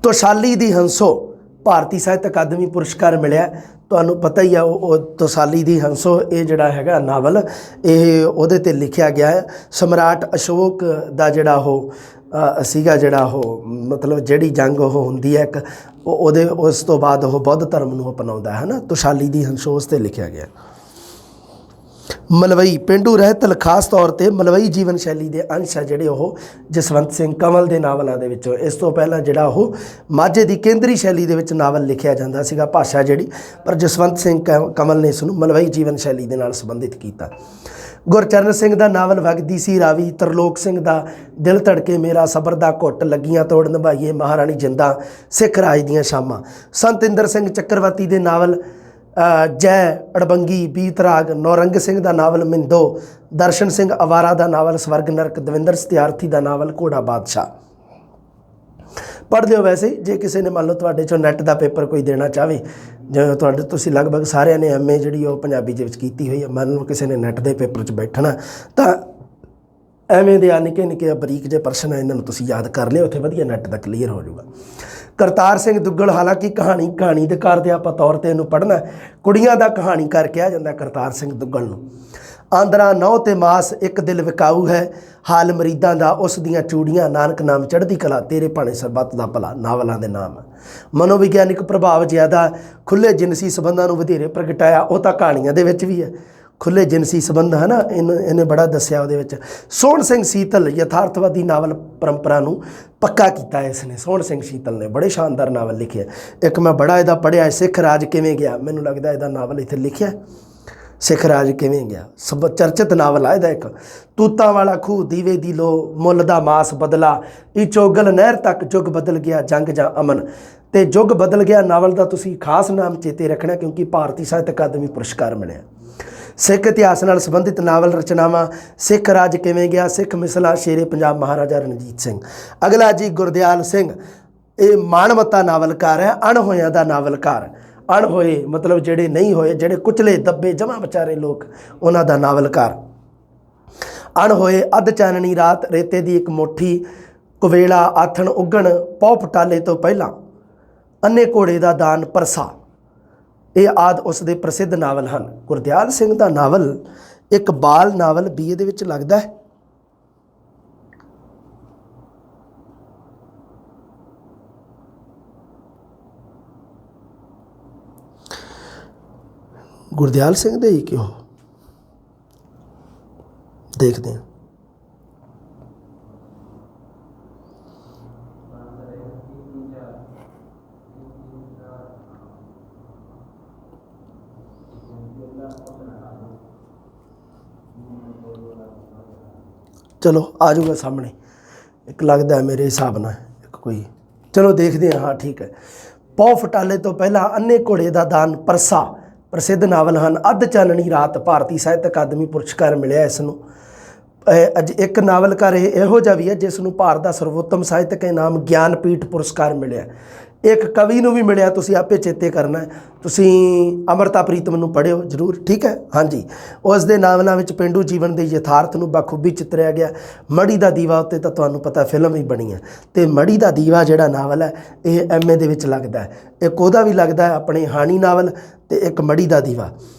ਤੋਸ਼ਾਲੀ ਦੀ ਹੰਸੋ ਭਾਰਤੀ ਸਾਹਿਤ ਅਕਾਦਮੀ ਪੁਰਸਕਾਰ ਮਿਲਿਆ, ਤੁਹਾਨੂੰ ਪਤਾ ਹੀ ਆ। ਉਹ ਤੋਸਾਲੀ ਦੀ ਹੰਸੋ ਇਹ ਜਿਹੜਾ ਹੈਗਾ ਨਾਵਲ, ਇਹ ਉਹਦੇ 'ਤੇ ਲਿਖਿਆ ਗਿਆ ਹੈ। ਸਮਰਾਟ ਅਸ਼ੋਕ ਦਾ ਜਿਹੜਾ ਉਹ ਸੀਗਾ, ਜਿਹੜਾ ਉਹ ਮਤਲਬ ਜਿਹੜੀ ਜੰਗ ਉਹ ਹੁੰਦੀ ਹੈ ਇੱਕ, ਉਹਦੇ ਉਸ ਤੋਂ ਬਾਅਦ ਉਹ ਬੁੱਧ ਧਰਮ ਨੂੰ ਅਪਣਾਉਂਦਾ ਹੈ ਨਾ। ਤੋਸਾਲੀ ਦੀ ਹੰਸੋ ਉਸ 'ਤੇ ਲਿਖਿਆ ਗਿਆ। ਮਲਵਈ ਪੇਂਡੂ ਰਹਿਤਲ ਖਾਸ ਤੌਰ 'ਤੇ ਮਲਵਈ ਜੀਵਨ ਸ਼ੈਲੀ ਦੇ ਅੰਸ਼ ਹੈ ਜਿਹੜੇ ਉਹ ਜਸਵੰਤ ਸਿੰਘ ਕੰਵਲ ਦੇ ਨਾਵਲਾਂ ਦੇ ਵਿੱਚੋਂ। ਇਸ ਤੋਂ ਪਹਿਲਾਂ ਜਿਹੜਾ ਉਹ ਮਾਝੇ ਦੀ ਕੇਂਦਰੀ ਸ਼ੈਲੀ ਦੇ ਵਿੱਚ ਨਾਵਲ ਲਿਖਿਆ ਜਾਂਦਾ ਸੀਗਾ, ਭਾਸ਼ਾ ਜਿਹੜੀ, ਪਰ ਜਸਵੰਤ ਸਿੰਘ ਕੰਵਲ ਨੇ ਇਸ ਨੂੰ ਮਲਵਈ ਜੀਵਨ ਸ਼ੈਲੀ ਦੇ ਨਾਲ ਸੰਬੰਧਿਤ ਕੀਤਾ। ਗੁਰਚਰਨ ਸਿੰਘ ਦਾ ਨਾਵਲ ਵਗਦੀ ਸੀ ਰਾਵੀ, ਤਰਲੋਕ ਸਿੰਘ ਦਾ ਦਿਲ ਧੜਕੇ ਮੇਰਾ, ਸਬਰ ਦਾ ਘੁੱਟ, ਲੱਗੀਆਂ ਤੋੜ ਨਿਭਾਈਏ, ਮਹਾਰਾਣੀ ਜਿੰਦਾ, ਸਿੱਖ ਰਾਜ ਦੀਆਂ ਸ਼ਾਮਾਂ। ਸੰਤ ਇੰਦਰ ਸਿੰਘ ਚੱਕਰਵਰਤੀ ਦੇ ਨਾਵਲ ਜੈ, ਅੜਬੰਗੀ, ਬੀਤਰਾਗ, ਨੌਰੰਗ ਸਿੰਘ ਦਾ ਨਾਵਲ ਮਿੰਦੋ, ਦਰਸ਼ਨ ਸਿੰਘ ਅਵਾਰਾ ਦਾ ਨਾਵਲ ਸਵਰਗ ਨਰਕ, ਦਵਿੰਦਰ ਸਤਿਆਰਥੀ ਦਾ ਨਾਵਲ ਘੋੜਾ ਬਾਦਸ਼ਾਹ। ਪੜ੍ਹ ਲਿਓ। ਵੈਸੇ ਜੇ ਕਿਸੇ ਨੇ ਮੰਨ ਲਓ ਤੁਹਾਡੇ 'ਚੋਂ ਨੈੱਟ ਦਾ ਪੇਪਰ ਕੋਈ ਦੇਣਾ ਚਾਹਵੇ, ਜਿਵੇਂ ਤੁਹਾਡੇ ਤੁਸੀਂ ਲਗਭਗ ਸਾਰਿਆਂ ਨੇ MA ਜਿਹੜੀ ਉਹ ਪੰਜਾਬੀ ਦੇ ਵਿੱਚ ਕੀਤੀ ਹੋਈ ਹੈ, ਮੰਨ ਲਓ ਕਿਸੇ ਨੇ ਨੈੱਟ ਦੇ ਪੇਪਰ 'ਚ ਬੈਠਣਾ ਤਾਂ ਐਵੇਂ ਦੇ ਆ ਨਿੱਕੇ ਬਰੀਕ ਜਿਹੇ ਪ੍ਰਸ਼ਨ ਇਹਨਾਂ ਨੂੰ ਤੁਸੀਂ ਯਾਦ ਕਰ ਲਿਓ, ਉੱਥੇ ਵਧੀਆ ਨੈੱਟ ਦਾ ਕਲੀਅਰ ਹੋ ਜਾਊਗਾ। ਕਰਤਾਰ ਸਿੰਘ ਦੁੱਗਲ, ਹਾਲਾਂਕਿ ਕਹਾਣੀ ਦੇ ਕਾਰ ਦੇ ਆਪਾਂ ਤੌਰ 'ਤੇ ਇਹਨੂੰ ਪੜ੍ਹਨਾ, ਕੁੜੀਆਂ ਦਾ ਕਹਾਣੀਕਾਰ ਕਿਹਾ ਜਾਂਦਾ ਕਰਤਾਰ ਸਿੰਘ ਦੁੱਗਲ ਨੂੰ। ਆਂਦਰਾਂ ਨਹੁੰ ਤੇ ਮਾਸ, ਇੱਕ ਦਿਲ ਵਿਕਾਊ ਹੈ, ਹਾਲ ਮਰੀਦਾਂ ਦਾ, ਉਸ ਦੀਆਂ ਚੂੜੀਆਂ, ਨਾਨਕ ਨਾਮ ਚੜ੍ਹਦੀ ਕਲਾ, ਤੇਰੇ ਭਾਣੇ ਸਰਬੱਤ ਦਾ ਭਲਾ ਨਾਵਲਾਂ ਦੇ ਨਾਮ। ਮਨੋਵਿਗਿਆਨਿਕ ਪ੍ਰਭਾਵ ਜ਼ਿਆਦਾ, ਖੁੱਲ੍ਹੇ ਜਿਨਸੀ ਸੰਬੰਧਾਂ ਨੂੰ ਵਧੇਰੇ ਪ੍ਰਗਟਾਇਆ, ਉਹ ਤਾਂ ਕਹਾਣੀਆਂ ਦੇ ਵਿੱਚ ਵੀ ਹੈ। ਖੁੱਲ੍ਹੇ ਜਿਨਸੀ ਸੰਬੰਧ ਹੈ ਨਾ, ਇਹਨੇ ਬੜਾ ਦੱਸਿਆ ਉਹਦੇ ਵਿੱਚ। ਸੋਹਣ ਸਿੰਘ ਸ਼ੀਤਲ ਯਥਾਰਥਵਾਦੀ ਨਾਵਲ ਪਰੰਪਰਾ ਨੂੰ ਪੱਕਾ ਕੀਤਾ ਇਸ ਨੇ। ਸੋਹਣ ਸਿੰਘ ਸ਼ੀਤਲ ਨੇ ਬੜੇ ਸ਼ਾਨਦਾਰ ਨਾਵਲ ਲਿਖੇ। ਇੱਕ ਮੈਂ ਬੜਾ ਇਹਦਾ ਪੜ੍ਹਿਆ, ਸਿੱਖ ਰਾਜ ਕਿਵੇਂ ਗਿਆ, ਮੈਨੂੰ ਲੱਗਦਾ ਇਹਦਾ ਨਾਵਲ ਇੱਥੇ ਲਿਖਿਆ, ਸਿੱਖ ਰਾਜ ਕਿਵੇਂ ਗਿਆ, ਸਭ ਚਰਚਿਤ ਨਾਵਲ ਆ ਇਹਦਾ ਇੱਕ। ਤੂਤਾਂ ਵਾਲਾ ਖੂਹ, ਦੀਵੇ ਦੀ ਲੋ, ਮੁੱਲ ਦਾ ਮਾਸ ਬਦਲਾ, ਇਹ ਚੋਗਲ ਨਹਿਰ ਤੱਕ, ਯੁੱਗ ਬਦਲ ਗਿਆ, ਜੰਗ ਜਾਂ ਅਮਨ। ਤੇ ਯੁੱਗ ਬਦਲ ਗਿਆ ਨਾਵਲ ਦਾ ਤੁਸੀਂ ਖਾਸ ਨਾਮ ਚੇਤੇ ਰੱਖਣਾ, ਕਿਉਂਕਿ ਭਾਰਤੀ ਸਾਹਿਤ ਅਕਾਦਮੀ ਪੁਰਸਕਾਰ ਮਿਲਿਆ। ਸਿੱਖ ਇਤਿਹਾਸ ਨਾਲ ਸੰਬੰਧਿਤ ਨਾਵਲ ਰਚਨਾਵਾਂ, ਸਿੱਖ ਰਾਜ ਕਿਵੇਂ ਗਿਆ, ਸਿੱਖ ਮਿਸਲਾਂ, ਸ਼ੇਰੇ ਪੰਜਾਬ ਮਹਾਰਾਜਾ ਰਣਜੀਤ ਸਿੰਘ। ਅਗਲਾ ਜੀ ਗੁਰਦਿਆਲ ਸਿੰਘ, ਇਹ ਮਾਣਮੱਤਾ ਨਾਵਲਕਾਰ ਹੈ, ਅਣਹੋਇਆਂ ਦਾ ਨਾਵਲਕਾਰ। ਅਣਹੋਏ ਮਤਲਬ ਜਿਹੜੇ ਨਹੀਂ ਹੋਏ, ਜਿਹੜੇ ਕੁਚਲੇ ਦੱਬੇ ਜਮਾਂ ਵਿਚਾਰੇ ਲੋਕ, ਉਹਨਾਂ ਦਾ ਨਾਵਲਕਾਰ। ਅਣਹੋਏ, ਅੱਧ ਚਾਨਣੀ ਰਾਤ, ਰੇਤੇ ਦੀ ਇੱਕ ਮੁੱਠੀ, ਕੁਵੇਲਾ, ਆਥਣ ਉੱਗਣ, ਪੌ ਪਟਾਲੇ ਤੋਂ ਪਹਿਲਾਂ, ਅੰਨੇ ਘੋੜੇ ਦਾ ਦਾਨ, ਪਰਸਾ, ਇਹ ਆਦਿ ਉਸ ਦੇ ਪ੍ਰਸਿੱਧ ਨਾਵਲ ਹਨ। ਗੁਰਦਿਆਲ ਸਿੰਘ ਦਾ ਨਾਵਲ ਇੱਕ ਬਾਲ ਨਾਵਲ BA ਦੇ ਵਿੱਚ ਲੱਗਦਾ ਹੈ। ਗੁਰਦਿਆਲ ਸਿੰਘ ਦੇ ਹੀ ਕਿਉਂ ਦੇਖਦੇ ਹਾਂ। ਚਲੋ ਆ ਜਾਊਗਾ ਸਾਹਮਣੇ, ਇੱਕ ਲੱਗਦਾ ਹੈ ਮੇਰੇ ਹਿਸਾਬ ਨਾਲ ਇੱਕ ਕੋਈ, ਚਲੋ ਦੇਖਦੇ ਹਾਂ। ਹਾਂ ਠੀਕ ਹੈ। ਪੌ ਫਟਾਲੇ ਤੋਂ ਪਹਿਲਾਂ, ਅੰਨੇ ਘੋੜੇ ਦਾ ਦਾਨ, ਪਰਸਾ ਪ੍ਰਸਿੱਧ ਨਾਵਲ ਹਨ। ਅੱਧ ਚਾਨਣੀ ਰਾਤ, ਭਾਰਤੀ ਸਾਹਿਤ ਅਕਾਦਮੀ ਪੁਰਸਕਾਰ ਮਿਲਿਆ ਇਸ ਨੂੰ। ਅੱਜ ਇੱਕ ਨਾਵਲਕਾਰ ਇਹੋ ਜਿਹਾ ਵੀ ਹੈ ਜਿਸ ਨੂੰ ਭਾਰਤ ਦਾ ਸਰਵੋਤਮ ਸਾਹਿਤਕ ਇਨਾਮ ਗਿਆਨਪੀਠ ਪੁਰਸਕਾਰ ਮਿਲਿਆ। ਇੱਕ ਕਵੀ ਨੂੰ ਵੀ ਮਿਲਿਆ, ਤੁਸੀਂ ਆਪੇ ਚੇਤੇ ਕਰਨਾ। ਤੁਸੀਂ ਅੰਮ੍ਰਿਤਾ ਪ੍ਰੀਤਮ ਨੂੰ ਪੜ੍ਹਿਓ ਜ਼ਰੂਰ, ਠੀਕ ਹੈ। ਹਾਂਜੀ, ਉਸ ਦੇ ਨਾਵਲਾਂ ਵਿੱਚ ਪੇਂਡੂ ਜੀਵਨ ਦੇ ਯਥਾਰਥ ਨੂੰ ਬਖੂਬੀ ਚਿੱਤਰਿਆ ਗਿਆ। ਮੜੀ ਦਾ ਦੀਵਾ ਉੱਤੇ ਤਾਂ ਤੁਹਾਨੂੰ ਪਤਾ ਫਿਲਮ ਵੀ ਬਣੀ ਹੈ, ਅਤੇ ਮੜੀ ਦਾ ਦੀਵਾ ਜਿਹੜਾ ਨਾਵਲ ਹੈ ਇਹ MA ਦੇ ਵਿੱਚ ਲੱਗਦਾ। ਇੱਕ ਉਹਦਾ ਵੀ ਲੱਗਦਾ ਹੈ ਆਪਣੇ ਹਾਣੀ ਨਾਵਲ, ਅਤੇ ਇੱਕ ਮੜੀ ਦਾ ਦੀਵਾ,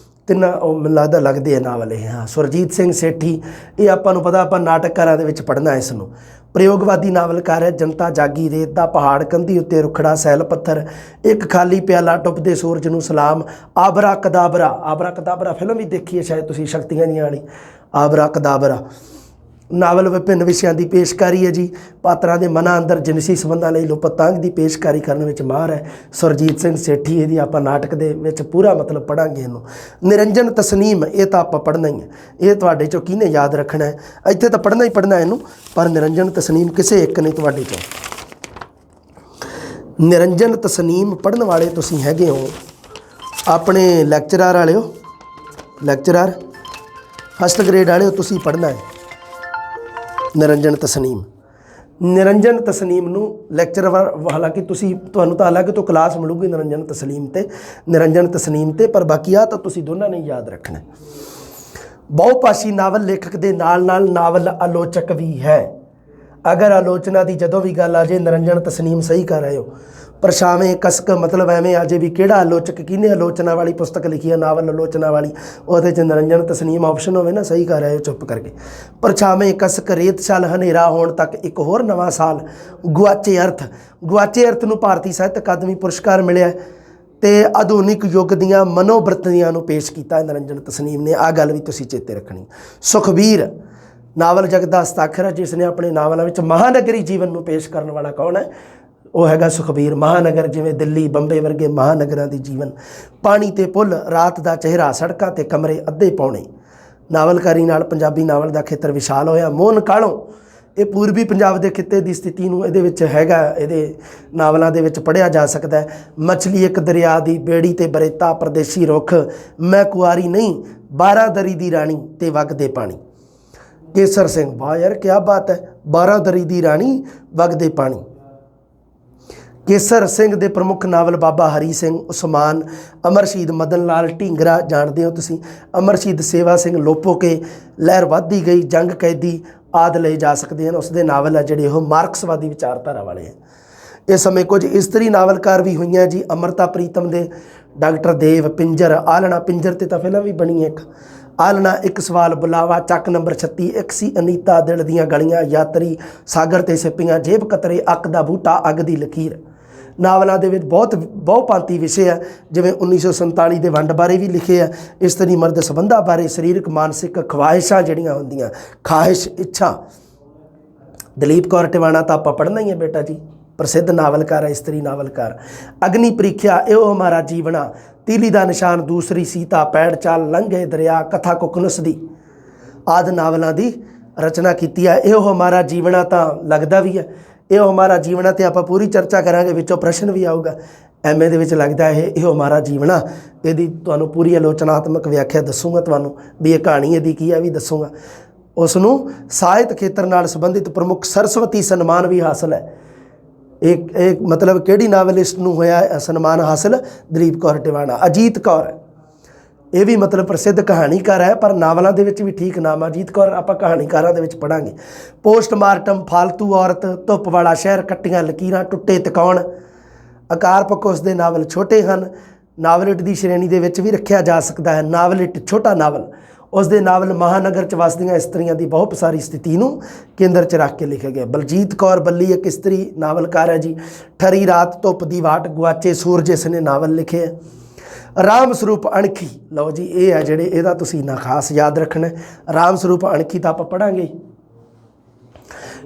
ਤਿੰਨਾਂ ਉਹ ਮੈਨੂੰ ਲੱਗਦਾ ਲੱਗਦੇ ਆ ਨਾਵਲ ਇਹ। ਹਾਂ, ਸੁਰਜੀਤ ਸਿੰਘ ਸੇਠੀ, ਇਹ ਆਪਾਂ ਨੂੰ ਪਤਾ, ਆਪਾਂ ਨਾਟਕਕਾਰਾਂ ਦੇ ਵਿੱਚ ਪੜ੍ਹਨਾ ਇਸ ਨੂੰ। ਪ੍ਰਯੋਗਵਾਦੀ ਨਾਵਲਕਾਰ ਹੈ। ਜਨਤਾ ਜਾਗੀ, ਰੇਤ ਦਾ ਪਹਾੜ, ਕੰਧੀ ਉੱਤੇ ਰੁਖੜਾ ਸੈਲ ਪੱਥਰ, ਇੱਕ ਖਾਲੀ ਪਿਆਲਾ, ਟੁੱਪਦੇ ਸੂਰਜ ਨੂੰ ਸਲਾਮ, ਆਬਰਾ ਕਦਾਬਰਾ। ਆਬਰਾ ਕਦਾਬਰਾ ਫਿਲਮ ਵੀ ਦੇਖੀ ਹੈ ਸ਼ਾਇਦ ਤੁਸੀਂ, ਸ਼ਕਤੀਆਂ ਦੀਆਂ ਵਾਲੀ। ਆਬਰਾ ਕਦਾਬਰਾ, ਨਾਵਲ ਵਿਭਿੰਨ ਵਿਸ਼ਿਆਂ ਦੀ ਪੇਸ਼ਕਾਰੀ ਹੈ ਜੀ। ਪਾਤਰਾਂ ਦੇ ਮਨਾਂ ਅੰਦਰ ਜਿਨਸੀ ਸੰਬੰਧਾਂ ਲਈ ਲੁਪਤਾਂਗ ਦੀ ਪੇਸ਼ਕਾਰੀ ਕਰਨ ਵਿੱਚ ਮਾਹਰ ਹੈ ਸੁਰਜੀਤ ਸਿੰਘ ਸੇਠੀ। ਇਹਦੀ ਆਪਾਂ ਨਾਟਕ ਦੇ ਵਿੱਚ ਪੂਰਾ ਮਤਲਬ ਪੜ੍ਹਾਂਗੇ ਇਹਨੂੰ। ਨਿਰੰਜਨ ਤਸਨੀਮ ਇਹ ਤਾਂ ਆਪਾਂ ਪੜ੍ਹਨਾ ਹੀ ਹੈ, ਇਹ ਤੁਹਾਡੇ ਚੋਂ ਕਿਹਨੇ ਯਾਦ ਰੱਖਣਾ ਹੈ, ਇੱਥੇ ਤਾਂ ਪੜ੍ਹਨਾ ਹੀ ਪੜ੍ਹਨਾ ਇਹਨੂੰ, ਪਰ ਨਿਰੰਜਨ ਤਸਨੀਮ ਕਿਸੇ ਇੱਕ ਨੇ ਤੁਹਾਡੇ ਚੋਂ। ਨਿਰੰਜਨ ਤਸਨੀਮ ਪੜ੍ਹਨ ਵਾਲੇ ਤੁਸੀਂ ਹੈਗੇ ਹੋ ਆਪਣੇ ਲੈਕਚਰਰ ਵਾਲਿਓ, ਲੈਕਚਰਰ ਫਸਟ ਗ੍ਰੇਡ ਵਾਲਿਓ, ਤੁਸੀਂ ਪੜ੍ਹਨਾ ਹੈ ਨਿਰੰਜਨ ਤਸਨੀਮ। ਨਿਰੰਜਨ ਤਸਨੀਮ ਨੂੰ ਲੈਕਚਰ ਹਾਲਾਂਕਿ ਤੁਹਾਨੂੰ ਤਾਂ ਅਲੱਗ ਤੋਂ ਕਲਾਸ ਮਿਲੂਗੀ ਨਿਰੰਜਨ ਤਸਨੀਮ ਤੇ, ਪਰ ਬਾਕੀ ਆ ਤਾਂ ਤੁਸੀਂ ਦੋਨਾਂ ਨੇ ਯਾਦ ਰੱਖਣਾ। ਬਹੁਭਾਸ਼ੀ ਨਾਵਲ ਲੇਖਕ ਦੇ ਨਾਲ ਨਾਲ ਨਾਵਲ ਆਲੋਚਕ ਵੀ ਹੈ। ਅਗਰ ਆਲੋਚਨਾ ਦੀ ਜਦੋਂ ਵੀ ਗੱਲ ਆ ਜੇ ਨਿਰੰਜਨ ਤਸਨੀਮ ਸਹੀ ਕਰ ਰਹੇ ਹੋ। ਪਰਛਾਵੇਂ ਕਸਕ ਮਤਲਬ ਐਵੇਂ ਆ ਜੇ ਵੀ ਕਿਹੜਾ ਆਲੋਚਕ ਕਿਹਨੇ ਆਲੋਚਨਾ ਵਾਲੀ ਪੁਸਤਕ ਲਿਖੀ ਹੈ, ਨਾਵਲ ਆਲੋਚਨਾ ਵਾਲੀ, ਉਹਦੇ 'ਚ ਨਿਰੰਜਨ ਤਸਨੀਮ ਆਪਸ਼ਨ ਹੋਵੇ ਨਾ, ਸਹੀ ਕਰ ਰਹੇ ਹੋ ਚੁੱਪ ਕਰਕੇ। ਪਰਛਾਵੇਂ ਕਸਕ ਰੇਤ ਛਲ ਹਨੇਰਾ ਹੋਣ ਤੱਕ ਇੱਕ ਹੋਰ ਨਵਾਂ ਸਾਲ, ਗੁਆਚੇ ਅਰਥ ਨੂੰ ਭਾਰਤੀ ਸਾਹਿਤ ਅਕਾਦਮੀ ਪੁਰਸਕਾਰ ਮਿਲਿਆ ਤੇ ਆਧੁਨਿਕ ਯੁੱਗ ਦੀਆਂ ਮਨੋਬਰਤੀਆਂ ਨੂੰ ਪੇਸ਼ ਕੀਤਾ ਨਿਰੰਜਨ ਤਸਨੀਮ ਨੇ। ਆਹ ਗੱਲ ਵੀ ਤੁਸੀਂ ਚੇਤੇ ਰੱਖਣੀ। ਸੁਖਬੀਰ ਨਾਵਲ ਜਗਤ ਦਾ ਹਸਤਾਖਰ ਹੈ ਜਿਸ ਨੇ ਆਪਣੇ ਨਾਵਲਾਂ ਵਿੱਚ ਮਹਾਨਗਰੀ ਜੀਵਨ ਨੂੰ ਪੇਸ਼ ਕਰਨ ਵਾਲਾ ਕੌਣ ਹੈ? ਉਹ ਹੈਗਾ ਸੁਖਬੀਰ। ਮਹਾਨਗਰ ਜਿਵੇਂ ਦਿੱਲੀ ਬੰਬੇ ਵਰਗੇ ਮਹਾਨਗਰਾਂ ਦੀ ਜੀਵਨ, ਪਾਣੀ ਤੇ ਪੁੱਲ, ਰਾਤ ਦਾ ਚਿਹਰਾ, ਸੜਕਾਂ ਤੇ ਕਮਰੇ ਅੱਧੇ ਪੌਣੇ। ਨਾਵਲਕਾਰੀ ਨਾਲ ਪੰਜਾਬੀ ਨਾਵਲ ਦਾ ਖੇਤਰ ਵਿਸ਼ਾਲ ਹੋਇਆ। ਮੋਹਨ ਕਾਲੋਂ ਇਹ ਪੂਰਬੀ ਪੰਜਾਬ ਦੇ ਖਿੱਤੇ ਦੀ ਸਥਿਤੀ ਨੂੰ ਇਹਦੇ ਵਿੱਚ ਹੈਗਾ, ਇਹਦੇ ਨਾਵਲਾਂ ਦੇ ਵਿੱਚ ਪੜ੍ਹਿਆ ਜਾ ਸਕਦਾ ਹੈ। ਮਛਲੀ ਇੱਕ ਦਰਿਆ ਦੀ ਬੇੜੀ ਤੇ ਬਰੇਤਾ, ਪਰਦੇਸੀ ਰੁੱਖ, ਮੈਂ ਕੁਆਰੀ ਨਹੀਂ, 12 ਦਰੀ ਦੀ ਰਾਣੀ ਤੇ ਵਗਦੇ ਪਾਣੀ। ਕੇਸਰ ਸਿੰਘ, ਵਾਹ ਯਾਰ ਕਿਆ ਬਾਤ ਹੈ, 12 ਦਰੀ ਦੀ ਰਾਣੀ ਵਗਦੇ ਪਾਣੀ। ਕੇਸਰ ਸਿੰਘ ਦੇ ਪ੍ਰਮੁੱਖ ਨਾਵਲ ਬਾਬਾ ਹਰੀ ਸਿੰਘ, ਉਸਮਾਨ, ਅਮਰ ਸ਼ਹੀਦ ਮਦਨ ਲਾਲ ਢੀਂਗਰਾ ਜਾਣਦੇ ਹੋ ਤੁਸੀਂ, ਅਮਰ ਸ਼ਹੀਦ ਸੇਵਾ ਸਿੰਘ ਲੋਪੋਕੇ, ਲਹਿਰ ਵੱਧਦੀ ਗਈ, ਜੰਗ ਕੈਦੀ ਆਦਿ ਲਏ ਜਾ ਸਕਦੇ ਹਨ। ਉਸਦੇ ਨਾਵਲ ਹੈ ਜਿਹੜੇ ਉਹ ਮਾਰਕਸਵਾਦੀ ਵਿਚਾਰਧਾਰਾ ਵਾਲੇ ਹੈ। ਇਸ ਸਮੇਂ ਕੁਝ ਇਸਤਰੀ ਨਾਵਲਕਾਰ ਵੀ ਹੋਈਆਂ ਜੀ। ਅੰਮ੍ਰਿਤਾ ਪ੍ਰੀਤਮ ਦੇ ਡਾਕਟਰ ਦੇਵ, ਪਿੰਜਰ, ਆਲਣਾ, ਪਿੰਜਰ ਤੇ ਤਾਂ ਫਿਲਮ ਵੀ ਬਣੀ ਹੈ ਇੱਕ, ਆਲਣਾ, ਇੱਕ ਸਵਾਲ, ਬੁਲਾਵਾ, ਚੱਕ ਨੰਬਰ 36, ਇੱਕ ਸੀ ਅਨੀਤਾ, ਦਿਲ ਦੀਆਂ ਗਲੀਆਂ, ਯਾਤਰੀ, ਸਾਗਰ ਤੇ ਸਿੱਪੀਆਂ, ਜੇਬ ਕਤਰੇ, ਅੱਕ ਦਾ ਬੂਟਾ, ਅੱਗ ਦੀ ਲਕੀਰ। ਨਾਵਲਾਂ ਦੇ ਵਿੱਚ ਬਹੁਪਾਂਤੀ ਵਿਸ਼ੇ ਆ, ਜਿਵੇਂ 1947 ਦੇ ਵੰਡ ਬਾਰੇ ਵੀ ਲਿਖੇ ਆ, ਇਸਤਰੀ ਮਰਦ ਸੰਬੰਧਾਂ ਬਾਰੇ, ਸਰੀਰਕ ਮਾਨਸਿਕ ਖਵਾਹਿਸ਼ਾਂ ਜਿਹੜੀਆਂ ਹੁੰਦੀਆਂ, ਖਾਹਿਸ਼, ਇੱਛਾ। ਦਲੀਪ ਕੌਰ ਟਿਵਾਣਾ ਤਾਂ ਆਪਾਂ ਪੜ੍ਹਨਾ ਹੀ ਹੈ ਬੇਟਾ ਜੀ, ਪ੍ਰਸਿੱਧ ਨਾਵਲਕਾਰ ਹੈ, ਇਸਤਰੀ ਨਾਵਲਕਾਰ। ਅਗਨੀ ਪ੍ਰੀਖਿਆ, ਇਹੋ ਹਮਾਰਾ ਜੀਵਣਾ, ਤੀਲੀ ਦਾ ਨਿਸ਼ਾਨ, ਦੂਸਰੀ ਸੀਤਾ, ਪੈੜ ਚਾਲ, ਲੰਘੇ ਦਰਿਆ, ਕਥਾ ਕੁਕਨੁਸ ਦੀ ਆਦਿ ਨਾਵਲਾਂ ਦੀ ਰਚਨਾ ਕੀਤੀ ਹੈ। ਇਹੋ ਹਮਾਰਾ ਜੀਵਣਾ ਤਾਂ ਲੱਗਦਾ ਵੀ ਹੈ, ਇਹੋ ਹਮਾਰਾ ਜੀਵਣਾ ਤੇ ਆਪਾਂ ਪੂਰੀ ਚਰਚਾ ਕਰਾਂਗੇ, ਵਿੱਚੋਂ ਪ੍ਰਸ਼ਨ ਵੀ ਆਊਗਾ ਐਮਏ ਦੇ ਵਿੱਚ ਲੱਗਦਾ ਇਹੋ ਹਮਾਰਾ ਜੀਵਣਾ। ਇਹਦੀ ਤੁਹਾਨੂੰ ਪੂਰੀ ਆਲੋਚਨਾਤਮਕ ਵਿਆਖਿਆ ਦੱਸੂਗਾ, ਤੁਹਾਨੂੰ ਵੀ ਇਹ ਕਹਾਣੀ ਇਹਦੀ ਕੀ ਹੈ ਵੀ ਦੱਸੂਗਾ। ਉਸ ਨੂੰ ਸਾਹਿਤ ਖੇਤਰ ਨਾਲ ਸੰਬੰਧਿਤ ਪ੍ਰਮੁੱਖ ਸਰਸਵਤੀ ਸਨਮਾਨ ਵੀ ਹਾਸਲ ਹੈ। ਇਹ ਮਤਲਬ ਕਿਹੜੀ ਨਾਵਲਿਸਟ ਨੂੰ ਹੋਇਆ ਸਨਮਾਨ ਹਾਸਲ? ਦਲੀਪ ਕੌਰ ਟਿਵਾਣਾ। ਅਜੀਤ ਕੌਰ, ਇਹ ਵੀ ਮਤਲਬ ਪ੍ਰਸਿੱਧ ਕਹਾਣੀਕਾਰ ਹੈ, ਪਰ ਨਾਵਲਾਂ ਦੇ ਵਿੱਚ ਵੀ ਠੀਕ ਨਾਮ। ਅਜੀਤ ਕੌਰ ਆਪਾਂ ਕਹਾਣੀਕਾਰਾਂ ਦੇ ਵਿੱਚ ਪੜ੍ਹਾਂਗੇ। ਪੋਸਟਮਾਰਟਮ, ਫਾਲਤੂ ਔਰਤ, ਧੁੱਪ ਵਾਲਾ ਸ਼ਹਿਰ, ਕੱਟੀਆਂ ਲਕੀਰਾਂ, ਟੁੱਟੇ ਤਿਕੌਣ। ਆਕਾਰ ਪੱਖੋਂ ਉਸ ਦੇ ਨਾਵਲ ਛੋਟੇ ਹਨ, ਨਾਵਲਿਟ ਦੀ ਸ਼੍ਰੇਣੀ ਦੇ ਵਿੱਚ ਵੀ ਰੱਖਿਆ ਜਾ ਸਕਦਾ ਹੈ। ਨਾਵਲਿਟ ਛੋਟਾ ਨਾਵਲ। ਉਸ ਦੇ ਨਾਵਲ ਮਹਾਨਗਰ 'ਚ ਵਸਦੀਆਂ ਇਸਤਰੀਆਂ ਦੀ ਬਹੁਤ ਸਾਰੀ ਸਥਿਤੀ ਨੂੰ ਕੇਂਦਰ 'ਚ ਰੱਖ ਕੇ ਲਿਖਿਆ ਗਿਆ। ਬਲਜੀਤ ਕੌਰ ਬੱਲੀ ਇੱਕ ਇਸਤਰੀ ਨਾਵਲਕਾਰ ਹੈ ਜੀ। ਠਰੀ ਰਾਤ, ਧੁੱਪ ਦੀ ਵਾਟ, ਗੁਆਚੇ ਸੂਰਜ ਇਸ ਨੇ ਨਾਵਲ ਲਿਖੇ ਹੈ। ਰਾਮ ਸਰੂਪ ਅਣਖੀ, ਲਓ ਜੀ ਇਹ ਹੈ ਜਿਹੜੇ ਇਹਦਾ ਤੁਸੀਂ ਨਾ ਖਾਸ ਯਾਦ ਰੱਖਣਾ। ਰਾਮ ਸਰੂਪ ਅਣਖੀ ਤਾਂ ਆਪਾਂ ਪੜ੍ਹਾਂਗੇ।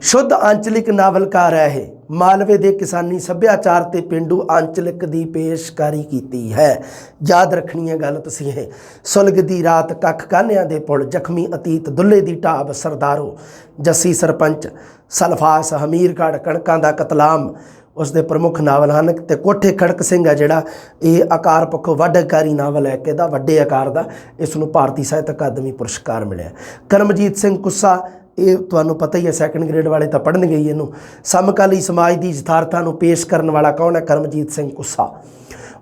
ਸ਼ੁੱਧ ਆਂਚਲਿਕ ਨਾਵਲਕਾਰ ਹੈ ਇਹ। ਮਾਲਵੇ ਦੇ ਕਿਸਾਨੀ ਸੱਭਿਆਚਾਰ ਤੇ ਪੇਂਡੂ ਆਂਚਲਿਕ ਦੀ ਪੇਸ਼ਕਾਰੀ ਕੀਤੀ ਹੈ। ਯਾਦ ਰੱਖਣੀ ਹੈ ਗੱਲ ਤੁਸੀਂ ਇਹ। ਸੁਲਗ ਦੀ ਰਾਤ, ਕੱਖ ਕਾਨਿਆਂ ਦੇ ਪੁਲ, ਜ਼ਖਮੀ ਅਤੀਤ, ਦੁੱਲੇ ਦੀ ਢਾਬ, ਸਰਦਾਰੋ, ਜੱਸੀ ਸਰਪੰਚ, ਸਲਫਾਸ, ਹਮੀਰਗੜ੍ਹ, ਕਣਕਾਂ ਦਾ ਕਤਲਾਮ ਉਸ ਦੇ ਪ੍ਰਮੁੱਖ ਨਾਵਲ ਹਨ। ਤੇ ਕੋਠੇ ਖੜਕ ਸਿੰਘ ਹੈ ਜਿਹੜਾ ਇਹ ਆਕਾਰ ਪੱਖੋਂ ਵੱਡ ਆਕਾਰੀ ਨਾਵਲ ਹੈ ਕਿ ਇਹਦਾ ਵੱਡੇ ਆਕਾਰ ਦਾ, ਇਸ ਨੂੰ ਭਾਰਤੀ ਸਾਹਿਤ ਅਕਾਦਮੀ ਪੁਰਸਕਾਰ ਮਿਲਿਆ। ਕਰਮਜੀਤ ਸਿੰਘ ਕੁੱਸਾ, ਇਹ ਤੁਹਾਨੂੰ ਪਤਾ ਹੀ ਹੈ, ਸੈਕੰਡ ਗ੍ਰੇਡ ਵਾਲੇ ਤਾਂ ਪੜ੍ਹਨਗੇ ਹੀ ਇਹਨੂੰ। ਸਮਕਾਲੀ ਸਮਾਜ ਦੀ ਯਥਾਰਥਾ ਨੂੰ ਪੇਸ਼ ਕਰਨ ਵਾਲਾ ਕੌਣ ਹੈ? ਕਰਮਜੀਤ ਸਿੰਘ ਕੁੱਸਾ।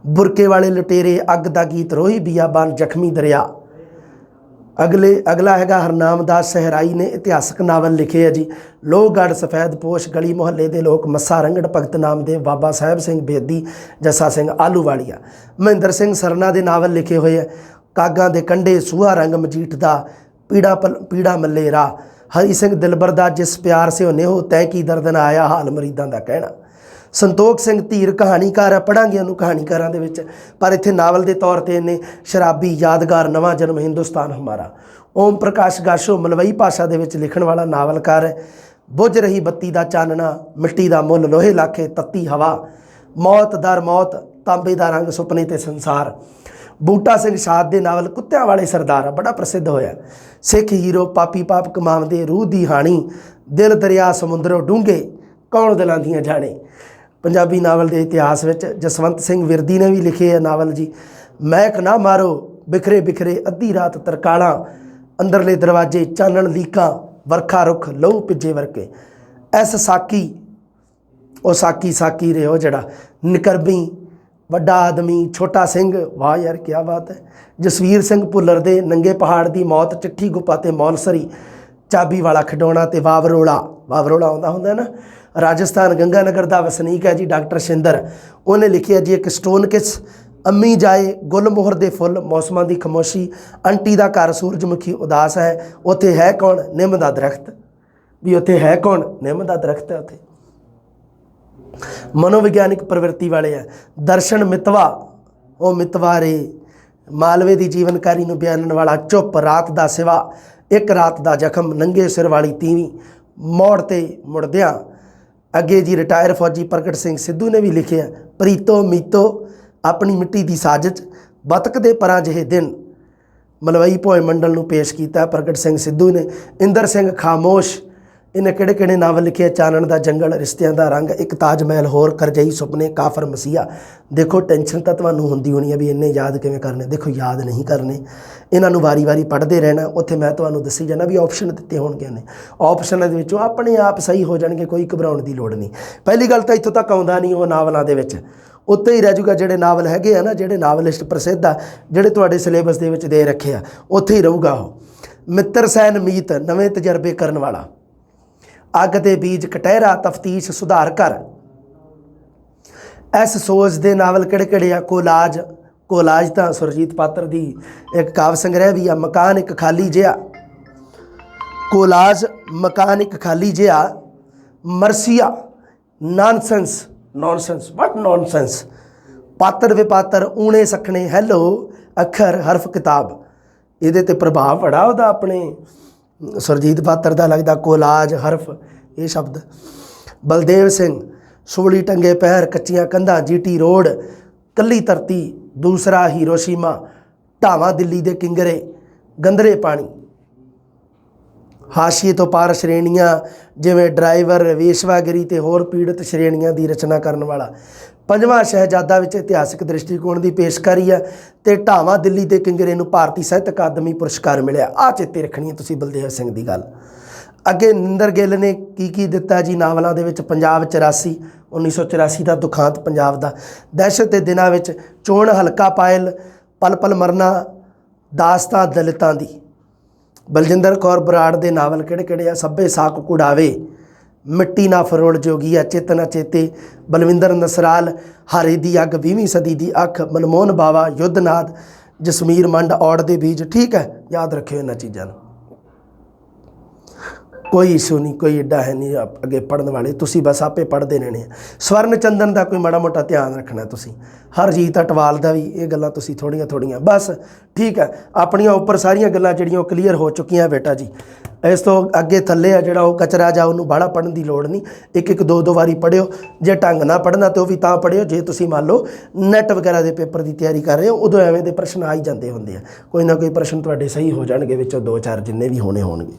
ਬੁਰਕੇ ਵਾਲੇ ਲੁਟੇਰੇ, ਅੱਗ ਦਾ ਗੀਤ, ਰੋਹੀ ਬੀਆਬਾਨ, ਜ਼ਖਮੀ ਦਰਿਆ। ਅਗਲਾ ਹੈਗਾ ਹਰਨਾਮ ਦਾਸ ਸਹਿਰਾਈ ਨੇ ਇਤਿਹਾਸਕ ਨਾਵਲ ਲਿਖੇ ਹੈ ਜੀ। ਲੋਹਗੜ੍ਹ, ਸਫੈਦ ਪੋਸ਼, ਗਲੀ ਮੁਹੱਲੇ ਦੇ ਲੋਕ, ਮੱਸਾ ਰੰਗੜ, ਭਗਤ ਨਾਮਦੇਵ, ਬਾਬਾ ਸਾਹਿਬ ਸਿੰਘ ਬੇਦੀ, ਜੱਸਾ ਸਿੰਘ ਆਲੂਵਾਲੀਆ। ਮਹਿੰਦਰ ਸਿੰਘ ਸਰਨਾ ਦੇ ਨਾਵਲ ਲਿਖੇ ਹੋਏ ਹੈ। ਕਾਗਾਂ ਦੇ ਕੰਢੇ, ਸੂਹਾ ਰੰਗ ਮਜੀਠ ਦਾ, ਪੀੜਾ ਮੱਲੇ ਰਾਹ। ਹਰੀ ਸਿੰਘ ਦਿਲਬਰ ਦਾ, ਜਿਸ ਪਿਆਰ ਸੇ ਨਿਹੋ ਤੈ ਕੀ ਦਰਦ ਨਾ ਆਇਆ, ਹਾਲ ਮਰੀਦਾਂ ਦਾ ਕਹਿਣਾ। ਸੰਤੋਖ ਸਿੰਘ ਧੀਰ ਕਹਾਣੀਕਾਰ ਹੈ, ਪੜ੍ਹਾਂਗੇ ਉਹਨੂੰ ਕਹਾਣੀਕਾਰਾਂ ਦੇ ਵਿੱਚ, ਪਰ ਇੱਥੇ ਨਾਵਲ ਦੇ ਤੌਰ ਤੇ ਇਹਨੇ ਸ਼ਰਾਬੀ, ਯਾਦਗਾਰ, ਨਵਾਂ ਜਨਮ, ਹਿੰਦੁਸਤਾਨ ਹਮਾਰਾ, ਓਮ ਪ੍ਰਕਾਸ਼ ਗਾਸ਼ੋ ਮਲਵਈ ਭਾਸ਼ਾ ਦੇ ਵਿੱਚ ਲਿਖਣ ਵਾਲਾ ਨਾਵਲਕਾਰ ਹੈ। ਬੁੱਝ ਰਹੀ ਬੱਤੀ ਦਾ ਚਾਨਣਾ, ਮਿੱਟੀ ਦਾ ਮੁੱਲ, ਲੋਹੇ ਲਾਖੇ, ਤੱਤੀ ਹਵਾ, ਮੌਤ ਦਰ ਮੌਤ, ਤਾਂਬੇ ਦਾ ਰੰਗ, ਸੁਪਨੇ ਤੇ ਸੰਸਾਰ। ਬੂਟਾ ਸਿੰਘ ਸ਼ਾਦ ਦੇ ਨਾਵਲ ਕੁੱਤਿਆਂ ਵਾਲੇ ਸਰਦਾਰ ਬੜਾ ਪ੍ਰਸਿੱਧ ਹੋਇਆ। ਸਿੱਖ ਹੀਰੋ, ਪਾਪੀ ਪਾਪ ਕਮਾਉਂਦੇ, ਰੂਹ ਦੀ ਹਾਣੀ, ਦਿਲ ਦਰਿਆ ਸਮੁੰਦਰੋਂ ਡੂੰਘੇ, ਕੌਣ ਦਿਲਾਂ ਦੀਆਂ ਜਾਣੇ। ਪੰਜਾਬੀ ਨਾਵਲ ਦੇ ਇਤਿਹਾਸ ਵਿੱਚ ਜਸਵੰਤ ਸਿੰਘ ਵਿਰਦੀ ਨੇ ਵੀ ਲਿਖੇ ਹੈ ਨਾਵਲ ਜੀ। ਮਹਿਕ ਨਾ ਮਾਰੋ, ਬਿਖਰੇ ਬਿਖਰੇ, ਅੱਧੀ ਰਾਤ ਤਰਕਾਲਾਂ, ਅੰਦਰਲੇ ਦਰਵਾਜ਼ੇ, ਚਾਨਣ ਲੀਕਾਂ, ਵਰਖਾ ਰੁੱਖ, ਲਹੂ ਭਿੱਜੇ ਵਰਕੇ। ਐਸ ਸਾਕੀ, ਉਹ ਸਾਕੀ ਰਿਓ ਜਿਹੜਾ, ਨਿਕਰਬੀ, ਵੱਡਾ ਆਦਮੀ, ਛੋਟਾ ਸਿੰਘ, ਵਾਹ ਯਾਰ ਕਿਆ ਬਾਤ ਹੈ। ਜਸਵੀਰ ਸਿੰਘ ਭੁੱਲਰ ਦੇ ਨੰਗੇ ਪਹਾੜ ਦੀ ਮੌਤ, ਚਿੱਠੀ ਗੁੱਪਾ ਤੇ ਮੌਲਸਰੀ, ਚਾਬੀ ਵਾਲਾ ਖਿਡੌਣਾ ਤੇ ਵਾਵਰੋਲਾ ਆਉਂਦਾ ਹੁੰਦਾ ਨਾ। ਰਾਜਸਥਾਨ ਗੰਗਾਨਗਰ ਦਾ ਵਸਨੀਕ ਹੈ ਜੀ ਡਾਕਟਰ ਸ਼ਿੰਦਰ। ਉਹਨੇ ਲਿਖਿਆ ਜੀ ਇੱਕ ਸਟੋਨ ਕਿਸ, ਅੰਮੀ ਜਾਏ, ਗੁਲਮੋਹਰ ਦੇ ਫੁੱਲ, ਮੌਸਮਾਂ ਦੀ ਖਾਮੋਸ਼ੀ, ਆਂਟੀ ਦਾ ਘਰ ਸੂਰਜਮੁਖੀ ਉਦਾਸ ਹੈ, ਉੱਥੇ ਹੈ ਕੌਣ, ਨਿੰਮ ਦਾ ਦਰਖਤ। ਵੀ ਉੱਥੇ ਹੈ ਕੌਣ, ਨਿੰਮ ਦਾ ਦਰਖਤ ਹੈ ਉੱਥੇ। ਮਨੋਵਿਗਿਆਨਿਕ ਪ੍ਰਵਿਰਤੀ ਵਾਲੇ ਆ। ਦਰਸ਼ਨ ਮਿਤਵਾ, ਉਹ ਮਿਤਵਾ ਰੇ, ਮਾਲਵੇ ਦੀ ਜੀਵਨਕਾਰੀ ਨੂੰ ਬਿਆਨਣ ਵਾਲਾ। ਚੁੱਪ, ਰਾਤ ਦਾ ਸਿਵਾ, ਇੱਕ ਰਾਤ ਦਾ ਜ਼ਖਮ, ਨੰਗੇ ਸਿਰ ਵਾਲੀ ਤੀਵੀਂ, ਮੋੜ ਤੇ ਮੁੜਦਿਆਂ। ਅੱਗੇ ਜੀ ਰਿਟਾਇਰ ਫੌਜੀ ਪ੍ਰਗਟ ਸਿੰਘ ਸਿੱਧੂ ਨੇ ਵੀ ਲਿਖਿਆ। ਪ੍ਰੀਤੋ ਮੀਤੋ, ਆਪਣੀ ਮਿੱਟੀ ਦੀ ਸਾਜ਼ਿਸ਼, ਬਤਕ ਦੇ ਪਰਾਂ ਜਿਹੇ ਦਿਨ, ਮਲਵਈ ਭੋਏ ਮੰਡਲ ਨੂੰ ਪੇਸ਼ ਕੀਤਾ ਪ੍ਰਗਟ ਸਿੰਘ ਸਿੱਧੂ ਨੇ। ਇੰਦਰ ਸਿੰਘ ਖਾਮੋਸ਼, ਇਹਨੇ ਕਿਹੜੇ ਕਿਹੜੇ ਨਾਵਲ ਲਿਖੇ? ਚਾਨਣ ਦਾ ਜੰਗਲ, ਰਿਸ਼ਤਿਆਂ ਦਾ ਰੰਗ, ਇੱਕ ਤਾਜ ਮਹਿਲ ਹੋਰ, ਕਰਜਈ ਸੁਪਨੇ, ਕਾਫਰ ਮਸੀਹਾ। ਦੇਖੋ ਟੈਨਸ਼ਨ ਤਾਂ ਤੁਹਾਨੂੰ ਹੁੰਦੀ ਹੋਣੀ ਹੈ ਵੀ ਇੰਨੇ ਯਾਦ ਕਿਵੇਂ ਕਰਨੇ। ਦੇਖੋ ਯਾਦ ਨਹੀਂ ਕਰਨੇ, ਇਹਨਾਂ ਨੂੰ ਵਾਰੀ ਪੜ੍ਹਦੇ ਰਹਿਣਾ। ਉੱਥੇ ਮੈਂ ਤੁਹਾਨੂੰ ਦੱਸੀ ਜਾਂਦਾ ਵੀ ਆਪਸ਼ਨ ਦਿੱਤੇ ਹੋਣਗੇ ਨੇ, ਆਪਸ਼ਨਾਂ ਦੇ ਵਿੱਚੋਂ ਆਪਣੇ ਆਪ ਸਹੀ ਹੋ ਜਾਣਗੇ, ਕੋਈ ਘਬਰਾਉਣ ਦੀ ਲੋੜ ਨਹੀਂ। ਪਹਿਲੀ ਗੱਲ ਤਾਂ ਇੱਥੋਂ ਤੱਕ ਆਉਂਦਾ ਨਹੀਂ ਉਹ ਨਾਵਲਾਂ ਦੇ ਵਿੱਚ, ਉੱਤੇ ਹੀ ਰਹਿ ਜੂਗਾ। ਜਿਹੜੇ ਨਾਵਲ ਹੈਗੇ ਆ ਨਾ, ਜਿਹੜੇ ਨਾਵਲਿਸਟ ਪ੍ਰਸਿੱਧ ਆ, ਜਿਹੜੇ ਤੁਹਾਡੇ ਸਿਲੇਬਸ ਦੇ ਵਿੱਚ ਦੇ ਰੱਖੇ ਆ, ਉੱਥੇ ਹੀ ਰਹੂਗਾ ਉਹ। ਮਿੱਤਰ ਸੈਨ ਮੀਤ, ਨਵੇਂ ਤਜਰਬੇ ਕਰਨ ਵਾਲਾ। ਅੱਗ ਦੇ ਬੀਜ, ਕਟਹਿਰਾ, ਤਫਤੀਸ਼, ਸੁਧਾਰ ਕਰ। ਇਸ ਸੋਚ ਦੇ ਨਾਵਲ ਕਿਹੜੇ ਕਿਹੜੇ ਆ? ਕੋਲਾਜ ਤਾਂ ਸੁਰਜੀਤ ਪਾਤਰ ਦੀ ਇੱਕ ਕਾਵ ਸੰਗ੍ਰਹਿ ਵੀ ਆ। ਮਕਾਨ ਇੱਕ ਖਾਲੀ ਜਿਹਾ, ਕੋਲਾਜ, ਮਕਾਨ ਇੱਕ ਖਾਲੀ ਜਿਹਾ। ਮਰਸੀਆ, ਨੌਨਸੈਂਸ, ਵਾਟ ਨੌਨਸੈਂਸ। ਪਾਤਰ ਵਿਪਾਤਰ, ਊਣੇ ਸਖਣੇ, ਹੈਲੋ, ਅੱਖਰ, ਹਰਫ, ਕਿਤਾਬ। ਇਹਦੇ 'ਤੇ ਪ੍ਰਭਾਵ ਬੜਾ ਉਹਦਾ ਆਪਣੇ ਸੁਰਜੀਤ ਪਾਤਰ ਦਾ ਲੱਗਦਾ। ਕੋਲਾਜ, ਹਰਫ, ਇਹ ਸ਼ਬਦ। ਬਲਦੇਵ ਸਿੰਘ, ਸੋਲੀ ਟੰਗੇ ਪੈਰ, ਕੱਚੀਆਂ ਕੰਧਾਂ, GT ਰੋਡ, ਕੱਲੀ ਧਰਤੀ, ਦੂਸਰਾ ਹੀਰੋਸ਼ੀਮਾ, ਢਾਵਾਂ ਦਿੱਲੀ ਦੇ ਕਿੰਗਰੇ, ਗੰਦਰੇ ਪਾਣੀ। ਹਾਸ਼ੀਏ ਤੋਂ ਪਾਰ ਸ਼੍ਰੇਣੀਆਂ, ਜਿਵੇਂ ਡਰਾਈਵਰ, ਵੇਸ਼ਵਾਗਰੀ ਤੇ ਹੋਰ ਪੀੜਤ ਸ਼੍ਰੇਣੀਆਂ ਦੀ ਰਚਨਾ ਕਰਨ ਵਾਲਾ। ਪੰਜਵਾਂ ਸ਼ਹਿਜ਼ਾਦਾ ਵਿੱਚ ਇਤਿਹਾਸਿਕ ਦ੍ਰਿਸ਼ਟੀਕੋਣ ਦੀ ਪੇਸ਼ਕਾਰੀ ਹੈ। ਤੇ ਢਾਵਾਂ ਦਿੱਲੀ ਦੇ ਕਿੰਗਰੇ ਨੂੰ ਭਾਰਤੀ ਸਾਹਿਤ ਅਕਾਦਮੀ ਪੁਰਸਕਾਰ ਮਿਲਿਆ। ਆਹ ਚੇਤੇ ਰੱਖਣੀ ਹੈ ਤੁਸੀਂ ਬਲਦੇਵ ਸਿੰਘ ਦੀ ਗੱਲ। ਅੱਗੇ ਨਿੰਦਰ ਗਿੱਲ ਨੇ ਕੀ ਦਿੱਤਾ ਜੀ ਨਾਵਲਾਂ ਦੇ ਵਿੱਚ? ਪੰਜਾਬ 84, 1984 ਦਾ ਦੁਖਾਂਤ ਪੰਜਾਬ ਦਾ। ਦਹਿਸ਼ਤ ਦੇ ਦਿਨਾਂ ਵਿੱਚ, ਚੋਣ ਹਲਕਾ ਪਾਇਲ, ਪਲ ਪਲ ਮਰਨਾ, ਦਾਸਤਾਂ ਦਲਿਤਾਂ ਦੀ। ਬਲਜਿੰਦਰ ਕੌਰ ਬਰਾੜ ਦੇ ਨਾਵਲ ਕਿਹੜੇ ਕਿਹੜੇ ਆ? ਸੱਭੇ ਸਾਕ ਕੁੜਾਵੇ, ਮਿੱਟੀ ਨਾ ਫਰੋਲ ਜੋਗੀਆ, ਚੇਤਨਾ ਚੇਤੇ, ਬਲਵਿੰਦਰ ਨਸਰਾਲ, ਹਾਰੇ ਦੀ ਅੱਗ, 20ਵੀਂ ਸਦੀ ਦੀ ਅੱਖ, ਮਨਮੋਹਨ ਬਾਵਾ, ਯੁੱਧਨਾਦ, ਜਸਮੀਰ ਮੰਡ, ਔੜ ਦੇ ਬੀਜ। ਠੀਕ ਹੈ, ਯਾਦ ਰੱਖਿਓ ਇਹਨਾਂ ਚੀਜ਼ਾਂ ਨੂੰ। ਕੋਈ ਇਸ਼ੂ ਨਹੀਂ, ਕੋਈ ਏਡਾ ਹੈ ਨਹੀਂ ਅੱਗੇ ਪੜ੍ਹਨ ਵਾਲੇ, ਤੁਸੀਂ ਬਸ ਆਪੇ ਪੜ੍ਹਦੇ ਰਹਿਣੇ ਆ। ਸਵਰਨ ਚੰਦਨ ਦਾ ਕੋਈ ਮਾੜਾ ਮੋਟਾ ਧਿਆਨ ਰੱਖਣਾ ਤੁਸੀਂ। ਹਰਜੀਤ ਅਟਵਾਲ ਦਾ ਵੀ ਇਹ ਗੱਲਾਂ ਤੁਸੀਂ ਥੋੜੀਆਂ ਬਸ। ਠੀਕ ਹੈ, ਆਪਣੀਆਂ ਉੱਪਰ ਸਾਰੀਆਂ ਗੱਲਾਂ ਜਿਹੜੀਆਂ ਉਹ ਕਲੀਅਰ ਹੋ ਚੁੱਕੀਆਂ ਬੇਟਾ ਜੀ। ਇਸ ਤੋਂ ਅੱਗੇ ਥੱਲੇ ਆ ਜਿਹੜਾ ਉਹ ਕਚਰਾ ਜਾ, ਉਹਨੂੰ ਬਾਹਲਾ ਪੜ੍ਹਨ ਦੀ ਲੋੜ ਨਹੀਂ। ਇੱਕ ਦੋ ਵਾਰੀ ਪੜ੍ਹਿਓ। ਜੇ ਢੰਗ ਨਾਲ ਪੜ੍ਹਨਾ ਤਾਂ ਉਹ ਵੀ ਤਾਂ ਪੜ੍ਹਿਓ ਜੇ ਤੁਸੀਂ ਮੰਨ ਲਓ ਨੈਟ ਵਗੈਰਾ ਦੇ ਪੇਪਰ ਦੀ ਤਿਆਰੀ ਕਰ ਰਹੇ ਹੋ, ਉਦੋਂ ਐਵੇਂ ਦੇ ਪ੍ਰਸ਼ਨ ਆ ਹੀ ਜਾਂਦੇ ਹੁੰਦੇ ਆ। ਕੋਈ ਨਾ ਕੋਈ ਪ੍ਰਸ਼ਨ ਤੁਹਾਡੇ ਸਹੀ ਹੋ ਜਾਣਗੇ, ਵਿੱਚੋਂ 2-4 ਜਿੰਨੇ ਵੀ ਹੋਣਗੇ।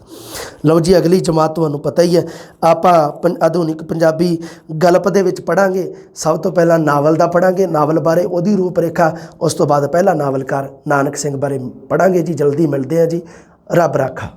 ਲਓ ਜੀ, ਅਗਲੀ ਜਮਾਤ ਤੁਹਾਨੂੰ ਪਤਾ ਹੀ ਹੈ, ਆਪਾਂ ਆਧੁਨਿਕ ਪੰਜਾਬੀ ਗਲਪ ਦੇ ਵਿੱਚ ਪੜ੍ਹਾਂਗੇ। ਸਭ ਤੋਂ ਪਹਿਲਾਂ ਨਾਵਲ ਦਾ ਪੜ੍ਹਾਂਗੇ, ਨਾਵਲ ਬਾਰੇ, ਉਹਦੀ ਰੂਪ ਰੇਖਾ। ਉਸ ਤੋਂ ਬਾਅਦ ਪਹਿਲਾ ਨਾਵਲਕਾਰ ਨਾਨਕ ਸਿੰਘ ਬਾਰੇ ਪੜ੍ਹਾਂਗੇ ਜੀ। ਜਲਦੀ ਮਿਲਦੇ ਆ ਜੀ, ਰੱਬ ਰਾਖਾ।